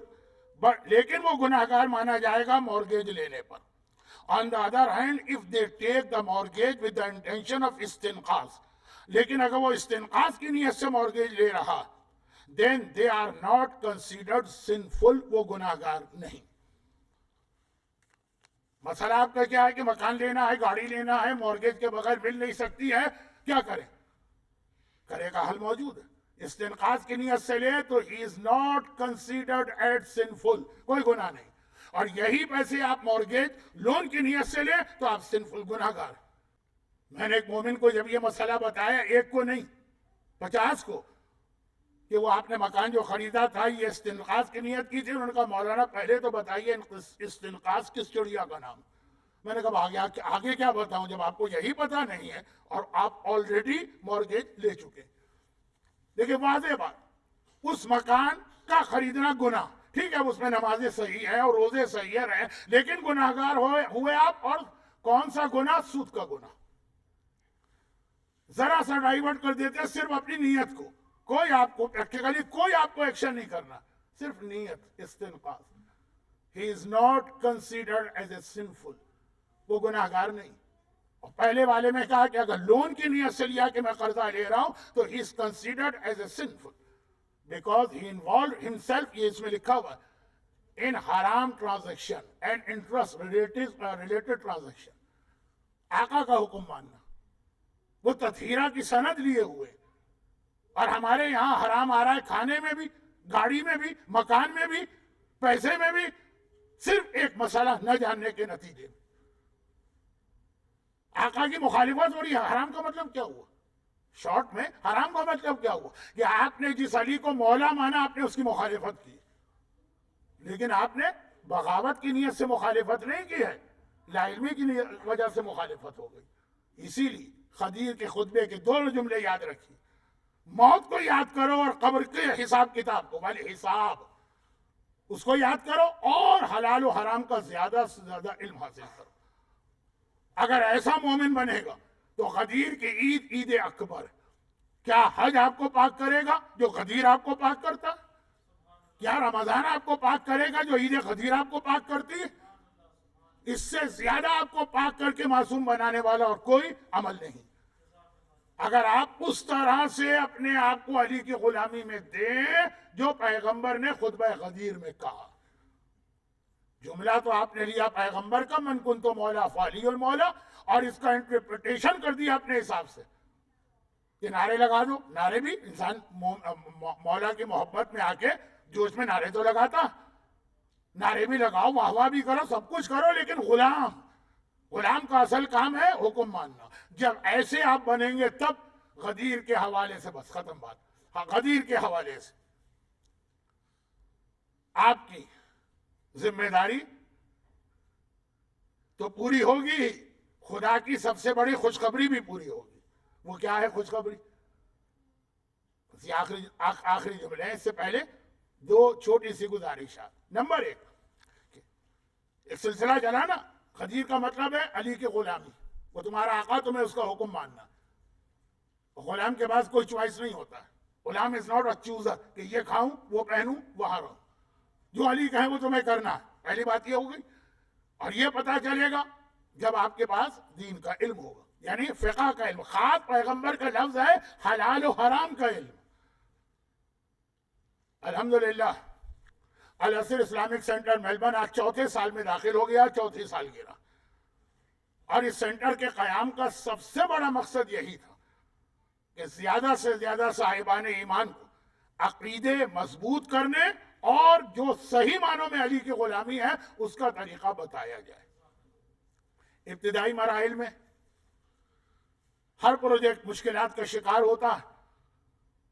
but لیکن وہ گناہگار مانا جائے گا مورگیج لینے پر. On the other hand, if they take the mortgage with the intention of استنقاص, لیکن اگر وہ استنقاص کی نیت سے مورگیج لے رہا, then they are not considered sinful, وہ گناہگار نہیں. مسئلہ آپ کا کیا ہے کہ مکان لینا ہے, گاڑی لینا ہے, مورگیج کے بغیر مل نہیں سکتی ہے, کیا کریں؟ کرے کا حل موجود ہے. استنقاص کی نیت سے لے تو he is not considered as sinful, کوئی گناہ نہیں. اور یہی پیسے آپ مورگیج لون کی نیت سے لیں تو آپ سنفل گناہگار. میں نے ایک مومن کو جب یہ مسئلہ بتایا, ایک کو نہیں 50 کو, کہ وہ آپ نے مکان جو خریدا تھا یہ استنقاص کی نیت کی تھی, انہوں نے کہا مولانا پہلے تو بتائیے استنقاص کس چڑیا کا نام. میں نے کہا آگے کیا بتاؤں جب آپ کو یہی پتا نہیں ہے اور آپ آلریڈی مورگیج لے چکے. دیکھیں واضح بات, اس مکان کا خریدنا گناہ, ٹھیک ہے اس میں نمازیں صحیح ہیں اور روزے صحیح رہے, لیکن گناہگار ہوئے آپ. اور کون سا گناہ؟ سود کا گناہ. ذرا سا ڈائیورٹ کر دیتے ہیں صرف اپنی نیت کو, کوئی آپ کو پریکٹیکلی کوئی آپ کو ایکشن نہیں کرنا, صرف نیت, استنقاص. He is not considered as a sinful, وہ گناہگار نہیں. اور پہلے والے میں کہا کہ اگر لون کی نیت سے لیا کہ میں قرضہ لے رہا ہوں تو he is considered as a sinful because he involved himself, یہ اس میں لکھا ہوا, in haram transaction and interest related transaction. آقا کا حکم ماننا, وہ تطہیرہ کی سند لیے ہوئے, اور ہمارے یہاں حرام آ رہا ہے کھانے میں بھی, گاڑی میں بھی, مکان میں بھی, پیسے میں بھی, صرف ایک مسئلہ نہ جاننے کے نتیجے میں. آقا کی مخالفت ہو رہی ہے. حرام کا مطلب کیا ہوا؟ شارٹ میں حرام کا مطلب کیا ہوا کہ آپ نے جس علی کو مولا مانا آپ نے اس کی مخالفت کی, لیکن آپ نے بغاوت کی نیت سے مخالفت نہیں کی ہے, لا علمی کی وجہ سے مخالفت ہو گئی. اسی لیے خدیر کے خطبے کے دونوں جملے یاد رکھیے, موت کو یاد کرو اور قبر کے حساب کتاب کو, والی حساب اس کو یاد کرو, اور حلال و حرام کا زیادہ سے زیادہ علم حاصل کرو. اگر ایسا مومن بنے گا تو غدیر کی عید اکبر. کیا حج آپ کو پاک کرے گا جو غدیر آپ کو پاک کرتا؟ کیا رمضان آپ کو پاک کرے گا جو عید غدیر آپ کو پاک کرتی ہے؟ اس سے زیادہ آپ کو پاک کر کے معصوم بنانے والا اور کوئی عمل نہیں. اگر آپ اس طرح سے اپنے آپ کو علی کی غلامی میں دیں جو پیغمبر نے خطبہ غدیر میں کہا. جملہ تو آپ نے لیا پیغمبر کا, من کنت مولا فعلی المولا, اور اس کا انٹرپریٹیشن کر دیا اپنے حساب سے کہ نعرے لگا دو. نعرے بھی انسان مولا کی محبت میں آ کے جوش میں نعرے تو لگاتا, نعرے بھی لگاؤ, واہ واہ بھی کرو, سب کچھ کرو, لیکن غلام کا اصل کام ہے حکم ماننا. جب ایسے آپ بنیں گے تب غدیر کے حوالے سے بس ختم بات. ہاں, غدیر کے حوالے سے آپ کی ذمہ داری تو پوری ہوگی, خدا کی سب سے بڑی خوشخبری بھی پوری ہوگی. وہ کیا ہے خوشخبری؟ آخری جملے ہیں, اس سے پہلے دو چھوٹی سی گزارشات. نمبر 1, ایک سلسلہ چلا نا, غدیر کا مطلب ہے علی کی غلامی. وہ تمہارا آقا, تمہیں اس کا حکم ماننا. غلام کے پاس کوئی چوائس نہیں ہوتا. Ghulam is not a chooser کہ یہ کھاؤں, وہ پہنوں, وہاں رہوں. جو علی کہیں وہ تمہیں کرنا ہے. پہلی بات یہ ہو گئی. اور یہ پتا چلے گا جب آپ کے پاس دین کا علم ہوگا, یعنی فقہ کا علم. خاص پیغمبر کا لفظ ہے حلال و حرام کا علم. الحمدللہ الاسر اسلامک سینٹر میلبرن آج 4تھے سال میں داخل ہو گیا, 4تھی سالگرہ. اور اس سینٹر کے قیام کا سب سے بڑا مقصد یہی تھا کہ زیادہ سے زیادہ صاحبان ایمان کو عقیدے مضبوط کرنے اور جو صحیح معنوں میں علی کی غلامی ہے اس کا طریقہ بتایا جائے. ابتدائی مراحل میں ہر پروجیکٹ مشکلات کا شکار ہوتا ہے.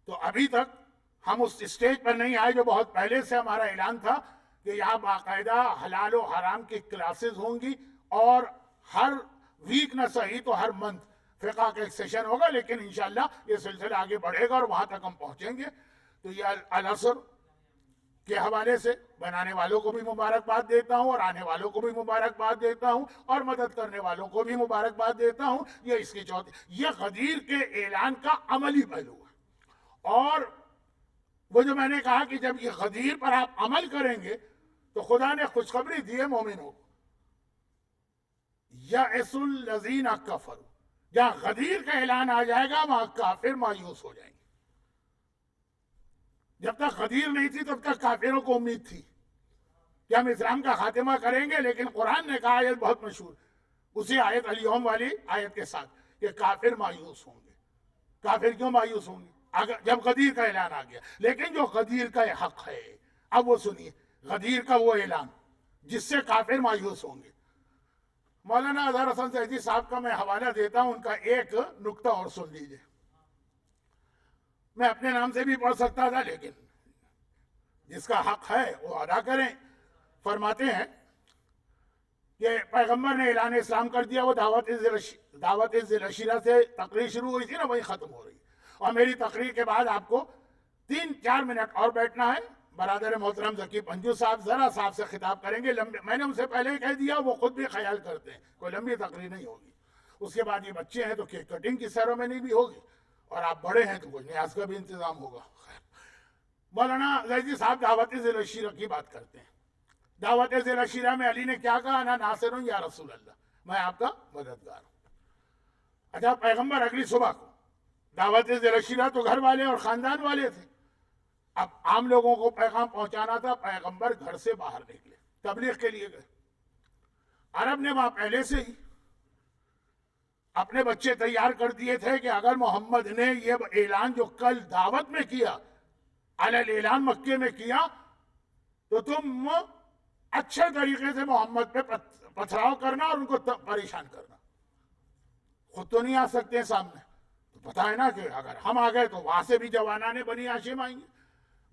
تو ابھی تک ہم اس اسٹیج پر نہیں آئے جو بہت پہلے سے ہمارا اعلان تھا کہ یہاں باقاعدہ حلال و حرام کی کلاسز ہوں گی اور ہر ویک نہ صحیح تو ہر منتھ فقہ کا ایک سیشن ہوگا. لیکن انشاءاللہ یہ سلسلہ آگے بڑھے گا اور وہاں تک ہم پہنچیں گے. تو یہ العصر کے حوالے سے بنانے والوں کو بھی مبارکباد دیتا ہوں اور آنے والوں کو بھی مبارکباد دیتا ہوں اور مدد کرنے والوں کو بھی مبارکباد دیتا ہوں. یہ اس کی چوتھی, یہ غدیر کے اعلان کا عملی پہلو ہے. اور وہ جو میں نے کہا کہ جب یہ غدیر پر آپ عمل کریں گے تو خدا نے خوشخبری دی ہے مومنوں کو, یَئِسُ الَّذِینَ کَفَرُوا, جہاں غدیر کا اعلان آ جائے گا وہاں کافر مایوس ہو جائیں گے. جب تک غدیر نہیں تھی تب تک کافروں کو امید تھی کہ ہم اسلام کا خاتمہ کریں گے. لیکن قرآن نے کہا, آیت بہت مشہور, اسی آیت الیوم والی آیت کے ساتھ, کہ کافر مایوس ہوں گے. کافر کیوں مایوس ہوں گے؟ جب غدیر کا اعلان آ گیا. لیکن جو غدیر کا حق ہے, اب وہ سنیے, غدیر کا وہ اعلان جس سے کافر مایوس ہوں گے. مولانا اظہر حسن سیدی صاحب کا میں حوالہ دیتا ہوں, ان کا ایک نکتہ اور سن لیجئے. میں اپنے نام سے بھی پڑھ سکتا تھا لیکن جس کا حق ہے وہ ادا کریں. فرماتے ہیں کہ پیغمبر نے اعلان اسلام کر دیا, وہ دعوت ذی العشیرہ سے تقریر شروع ہوئی تھی نا, وہی ختم ہو رہی. اور میری تقریر کے بعد آپ کو 3-4 منٹ اور بیٹھنا ہے. برادر محترم ذکی پنجو صاحب ذرا صاحب سے خطاب کریں گے. میں نے ان سے پہلے ہی کہہ دیا, وہ خود بھی خیال کرتے ہیں کوئی لمبی تقریر نہیں ہوگی. اس کے بعد یہ بچے ہیں تو کیک کٹنگ کی سیرومنی بھی ہوگی, اور آپ بڑے ہیں تو کوئی نیاز کا بھی انتظام ہوگا. مولانا زیدی صاحب دعوت ذی العشیرہ کی بات کرتے ہیں. دعوت ذی العشیرہ میں علی نے کیا کہا, انا ناصر یا رسول اللہ, میں آپ کا مددگار ہوں. اچھا, پیغمبر اگلی صبح کو دعوت ذی العشیرہ تو گھر والے اور خاندان والے تھے. اب عام لوگوں کو پیغام پہنچانا تھا. پیغمبر گھر سے باہر نکلے, تبلیغ کے لیے گئے. عرب نے وہاں پہلے سے ہی اپنے بچے تیار کر دیے تھے کہ اگر محمد نے یہ اعلان جو کل دعوت میں کیا, علی اعلان مکے میں کیا, تو تم اچھے طریقے سے محمد پہ پتھراؤ کرنا اور ان کو پریشان کرنا. خود تو نہیں آ سکتے سامنے, تو پتا ہے نا کہ اگر ہم آ گئے تو وہاں سے بھی جوانان بنی ہاشم آئیں گے,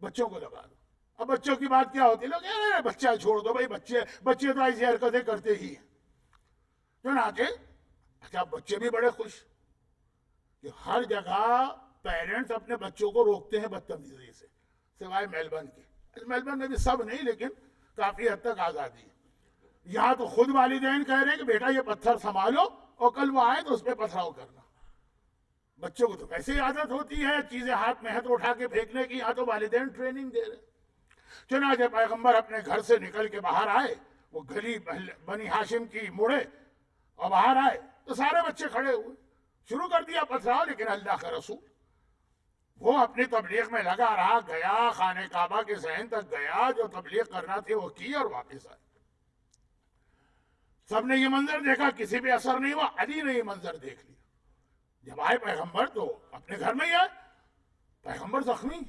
بچوں کو لگا دو. اب بچوں کی بات کیا ہوتی ہے, لوگ بچہ چھوڑ دو بھائی, بچے تو ایسی حرکتیں کرتے ہی ہیں. چنانچہ اچھا, بچے بھی بڑے خوش کہ ہر جگہ پیرنٹس اپنے بچوں کو روکتے ہیں بدتمیزی سے, سوائے میلبرن کی. میلبرن میں بھی سب نہیں لیکن کافی حد تک آزادی ہے. یہاں تو خود والدین کہہ رہے ہیں کہ بیٹا یہ پتھر سنبھالو, اور کل وہ آئے تو اس پہ پتھراؤ کرنا. بچوں کو تو ویسے ہی عادت ہوتی ہے چیزیں ہاتھ میں تو اٹھا کے پھینکنے کی, یہاں تو والدین ٹریننگ دے رہے. چنانچہ پیغمبر اپنے گھر سے نکل کے باہر آئے, وہ گلی بنی ہاشم کی مڑے اور باہر آئے تو سارے بچے کھڑے ہوئے, شروع کر دیا پتھراؤ. لیکن اللہ کا رسول وہ اپنی تبلیغ میں لگا رہا, گیا خانہ کعبہ کے صحن تک گیا, جو تبلیغ کرنا تھی وہ کی اور واپس آئے. سب نے یہ منظر دیکھا, کسی بھی اثر نہیں ہوا. علی نے یہ منظر دیکھ لیا. جب آئے پیغمبر تو اپنے گھر میں ہی آئے. پیغمبر زخمی,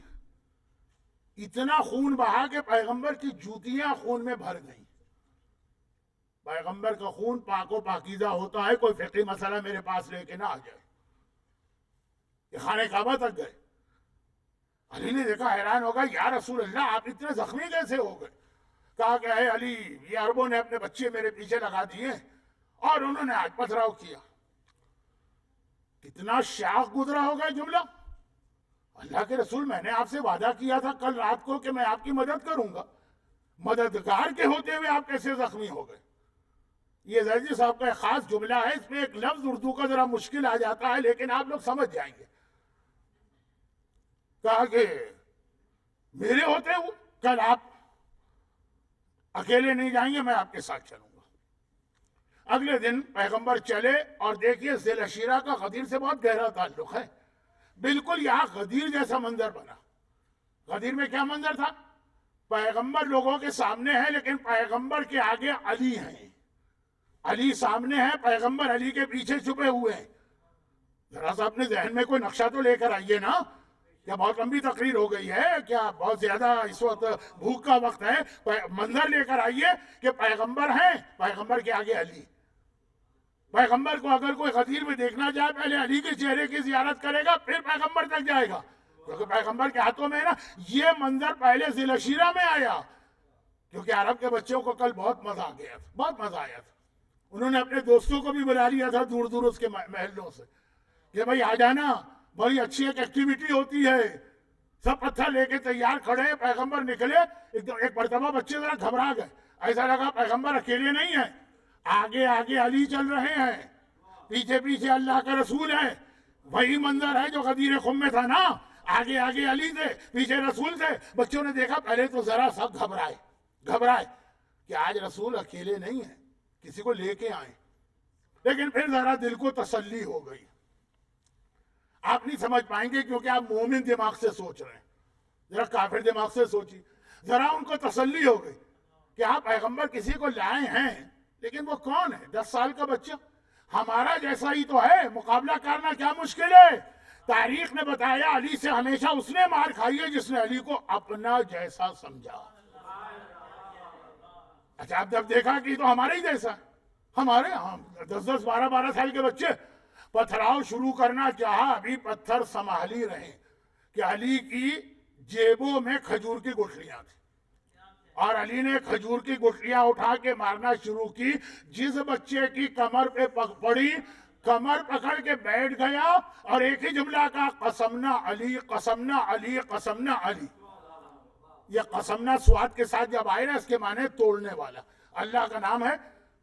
اتنا خون بہا کہ پیغمبر کی جوتیاں خون میں بھر گئیں. پیغمبر کا خون پاک و پاکیزہ ہوتا ہے, کوئی فقہی مسئلہ میرے پاس لے کے نہ آ جائے. یہ خانہ کعبہ تک گئے. علی نے دیکھا, حیران ہوگا, یا رسول اللہ آپ اتنے زخمی کیسے ہو گئے؟ کہا کہ اے علی, یہ عربوں نے اپنے بچے میرے پیچھے لگا دیے اور انہوں نے آج پتھراؤ کیا. کتنا شاخ گزرا ہوگا جملہ. اللہ کے رسول, میں نے آپ سے وعدہ کیا تھا کل رات کو کہ میں آپ کی مدد کروں گا, مددگار کے ہوتے ہوئے آپ کیسے زخمی ہو گئے؟ یہ زیدی صاحب کا ایک خاص جملہ ہے, اس میں ایک لفظ اردو کا ذرا مشکل آ جاتا ہے لیکن آپ لوگ سمجھ جائیں گے. کہا کہ میرے ہوتے ہوئے کل آپ اکیلے نہیں جائیں گے, میں آپ کے ساتھ چلوں گا. اگلے دن پیغمبر چلے, اور دیکھیے ذی العشیرہ کا غدیر سے بہت گہرا تعلق ہے. بالکل یہاں غدیر جیسا منظر بنا. غدیر میں کیا منظر تھا؟ پیغمبر لوگوں کے سامنے ہے لیکن پیغمبر کے آگے علی ہیں. علی سامنے ہے, پیغمبر علی کے پیچھے چھپے ہوئے ہیں. ذرا سا اپنے ذہن میں کوئی نقشہ تو لے کر آئیے نا. کیا بہت لمبی تقریر ہو گئی ہے؟ کیا بہت زیادہ اس وقت بھوک کا وقت ہے؟ منظر لے کر آئیے کہ پیغمبر ہیں، پیغمبر کے آگے علی. پیغمبر کو اگر کوئی غدیر میں دیکھنا جائے پہلے علی کے چہرے کی زیارت کرے گا، پھر پیغمبر تک جائے گا، کیونکہ پیغمبر کے ہاتھوں میں ہے نا. یہ منظر پہلے ذی العشیرہ میں آیا، کیونکہ عرب کے بچوں کو کل بہت مزہ آ گیا تھا، بہت مزہ آیا تھا. انہوں نے اپنے دوستوں کو بھی بلا لیا تھا دور دور اس کے محلوں سے کہ بھائی آ جانا، بڑی اچھی ایک ایکٹیویٹی ہوتی ہے. سب پتھر لے کے تیار کھڑے ہیں، پیغمبر نکلے. ایک مرتبہ بچے ذرا گھبرا گئے، ایسا لگا پیغمبر اکیلے نہیں ہیں، آگے آگے علی چل رہے ہیں، پیچھے پیچھے اللہ کا رسول ہے. وہی منظر ہے جو غدیر خم میں تھا نا، آگے آگے علی تھے، پیچھے رسول تھے. بچوں نے دیکھا، پہلے تو ذرا سب گھبرائے کہ آج رسول اکیلے نہیں ہیں، کسی کو لے کے آئیں. لیکن پھر ذرا دل کو تسلی ہو گئی. آپ نہیں سمجھ پائیں گے کیونکہ آپ مومن دماغ سے سوچ رہے ہیں، ذرا کافر دماغ سے سوچی. ذرا ان کو تسلی ہو گئی کہ آپ پیغمبر کسی کو لائے ہیں، لیکن وہ کون ہے؟ 10 سال کا بچہ ہمارا جیسا ہی تو ہے، مقابلہ کرنا کیا مشکل ہے. تاریخ نے بتایا علی سے ہمیشہ اس نے مار کھائی ہے جس نے علی کو اپنا جیسا سمجھا. اچھا اب جب دیکھا کہ تو ہمارے ہی جیسا، ہمارے 10-12 سال کے بچے، پتھراؤ شروع کرنا چاہا. ابھی پتھر سنبھالی رہے کہ علی کی جیبوں میں کھجور کی گٹھلیاں تھیں، اور علی نے کھجور کی گٹھلیاں اٹھا کے مارنا شروع کی. جس بچے کی کمر پہ پڑی، کمر پکڑ کے بیٹھ گیا اور ایک ہی جملہ کا قسمنا علی، قسمنا علی، قسمنا علی. یہ قسمنا سواد کے ساتھ جب آئے نا، اس کے معنی توڑنے والا. اللہ کا نام ہے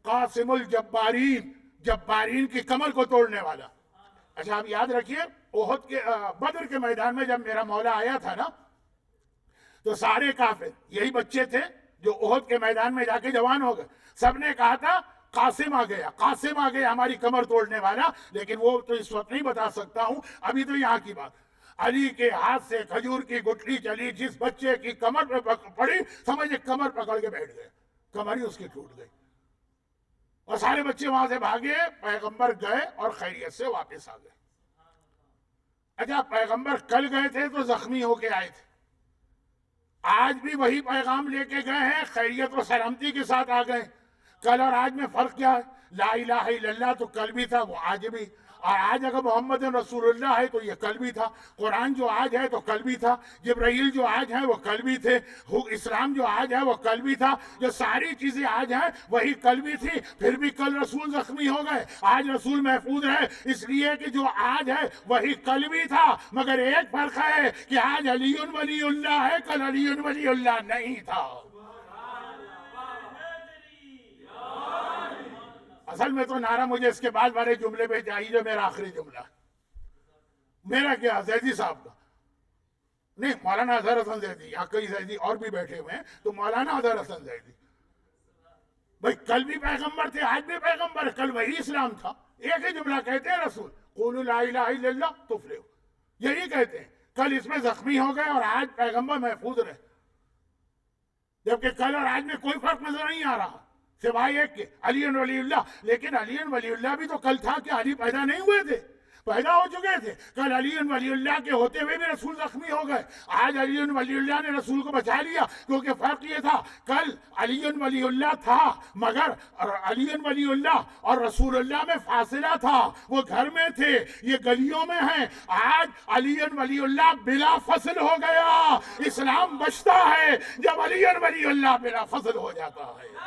قاسم الجبارین، جبارین کی کمر کو توڑنے والا. اچھا آپ یاد رکھیے، احد کے بدر کے میدان میں جب میرا مولا آیا تھا نا، تو سارے کافر یہی بچے تھے جو احد کے میدان میں جا کے جوان ہو گئے. سب نے کہا تھا قاسم آ گیا، قاسم آ گیا ہماری کمر توڑنے والا. لیکن وہ تو اس وقت نہیں بتا سکتا ہوں، ابھی تو یہاں کی بات. علی کے ہاتھ سے کھجور کی گٹھلی چلی، جس بچے کی کمر پہ پڑی سمجھے کمر پکڑ کے بیٹھ گئے، کمر ہی اس کی ٹوٹ گئی. اور سارے بچے وہاں سے بھاگے، پیغمبر گئے اور خیریت سے واپس آ گئے. اچھا پیغمبر کل گئے تھے تو زخمی ہو کے آئے تھے، آج بھی وہی پیغام لے کے گئے ہیں، خیریت و سلامتی کے ساتھ آ گئے. کل اور آج میں فرق کیا ہے؟ لا الہ الا اللہ تو کل بھی تھا، وہ آج بھی. اور آج اگر محمد رسول اللہ ہے تو یہ کل بھی تھا. قرآن جو آج ہے تو کل بھی تھا. جبرائیل جو آج ہے وہ کل بھی تھے. اسلام جو آج ہے وہ کل بھی تھا. جو ساری چیزیں آج ہیں وہی کل بھی تھی. پھر بھی کل رسول زخمی ہو گئے، آج رسول محفوظ ہے، اس لیے کہ جو آج ہے وہی کل بھی تھا. مگر ایک فرق ہے کہ آج علی ولی اللہ ہے، کل علی ولی اللہ نہیں تھا. اصل میں تو نعرہ مجھے اس کے بعد والے جملے پہ چاہیے جو میرا آخری جملہ ہے. میرا کیا، زیدی صاحب کا نہیں، مولانا اظہر حسن زیدی، یا کئی زیدی اور بھی بیٹھے ہوئے ہیں، تو مولانا اظہر حسن زیدی بھائی کل بھی پیغمبر تھے، آج بھی پیغمبر، کل وہی اسلام تھا. ایک ہی جملہ کہتے ہیں رسول، قولوا لا الہ الا اللہ تفلحوا، یہی کہتے ہیں. کل اس میں زخمی ہو گئے اور آج پیغمبر محفوظ رہے. جبکہ کل اور آج میں کوئی فرق نظر نہیں آ رہا سوائے ایک کہ علی ولی اللہ. لیکن علی ولی اللہ بھی تو کل تھا کہ علی پیدا نہیں ہوئے تھے، پیدا ہو چکے تھے. کل علی ولی اللہ کے ہوتے ہوئے بھی رسول زخمی ہو گئے، آج علی ولی اللہ نے رسول کو بچا لیا. کیونکہ فرق یہ تھا، کل علی ولی اللہ تھا مگر علی ولی اللہ اور رسول اللہ میں فاصلہ تھا، وہ گھر میں تھے، یہ گلیوں میں ہیں. آج علی ولی اللہ بلا فصل ہو گیا. اسلام بچتا ہے جب علی ولی اللہ بلا فصل ہو جاتا ہے.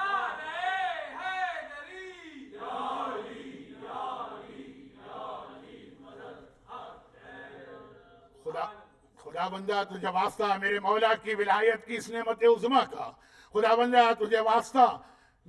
خدا بندہ تجھے واسطہ میرے مولا کی ولایت کی اس نعمت عظمیٰ کا، خدا بندہ تجھے واسطہ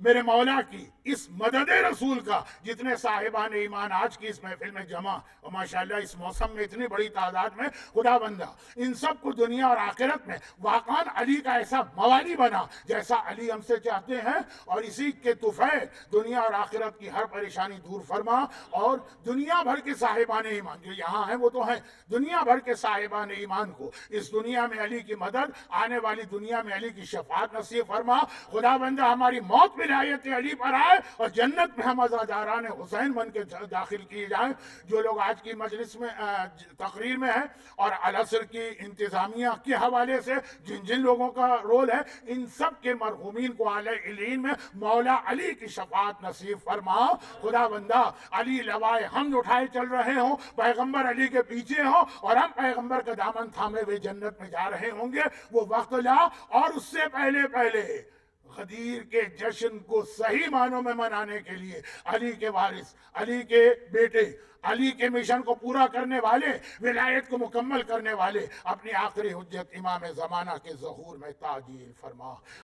میرے مولا کی اس مدد رسول کا. جتنے صاحبان ایمان آج کی اس محفل میں جمع، اور ماشاءاللہ اس موسم میں اتنی بڑی تعداد میں، خدا بندہ ان سب کو دنیا اور آخرت میں واقعاً علی کا ایسا موالی بنا جیسا علی ہم سے چاہتے ہیں، اور اسی کے طفیل دنیا اور آخرت کی ہر پریشانی دور فرما. اور دنیا بھر کے صاحبان ایمان جو یہاں ہیں وہ تو ہیں، دنیا بھر کے صاحبان ایمان کو اس دنیا میں علی کی مدد، آنے والی دنیا میں علی کی شفاعت نصیب فرما. خدا بندہ ہماری موت پہ ولایت علی پر آئے اور جنت میں ہم عزاداران حسین بن کے داخل کیے جائیں۔ جو لوگ آج کی مجلس میں تقریر میں ہیں اور العصر کی انتظامیہ کے حوالے سے جن جن لوگوں کا رول ہے، ان سب کے مرحومین کو اعلی علین میں مولا علی کی شفاعت نصیب فرما۔ خدا بندہ علی لوائے حمد اٹھائے چل رہے ہوں، پیغمبر علی کے پیچھے ہوں اور ہم پیغمبر کا دامن تھامے ہوئے جنت میں جا رہے ہوں گے، وہ وقت لا۔ اور اس سے پہلے غدیر کے جشن کو صحیح معنوں میں منانے کے لیے علی کے وارث، علی کے بیٹے، علی کے مشن کو پورا کرنے والے، ولایت کو مکمل کرنے والے، اپنی آخری حجت امام زمانہ کے ظہور میں تعجیل فرما۔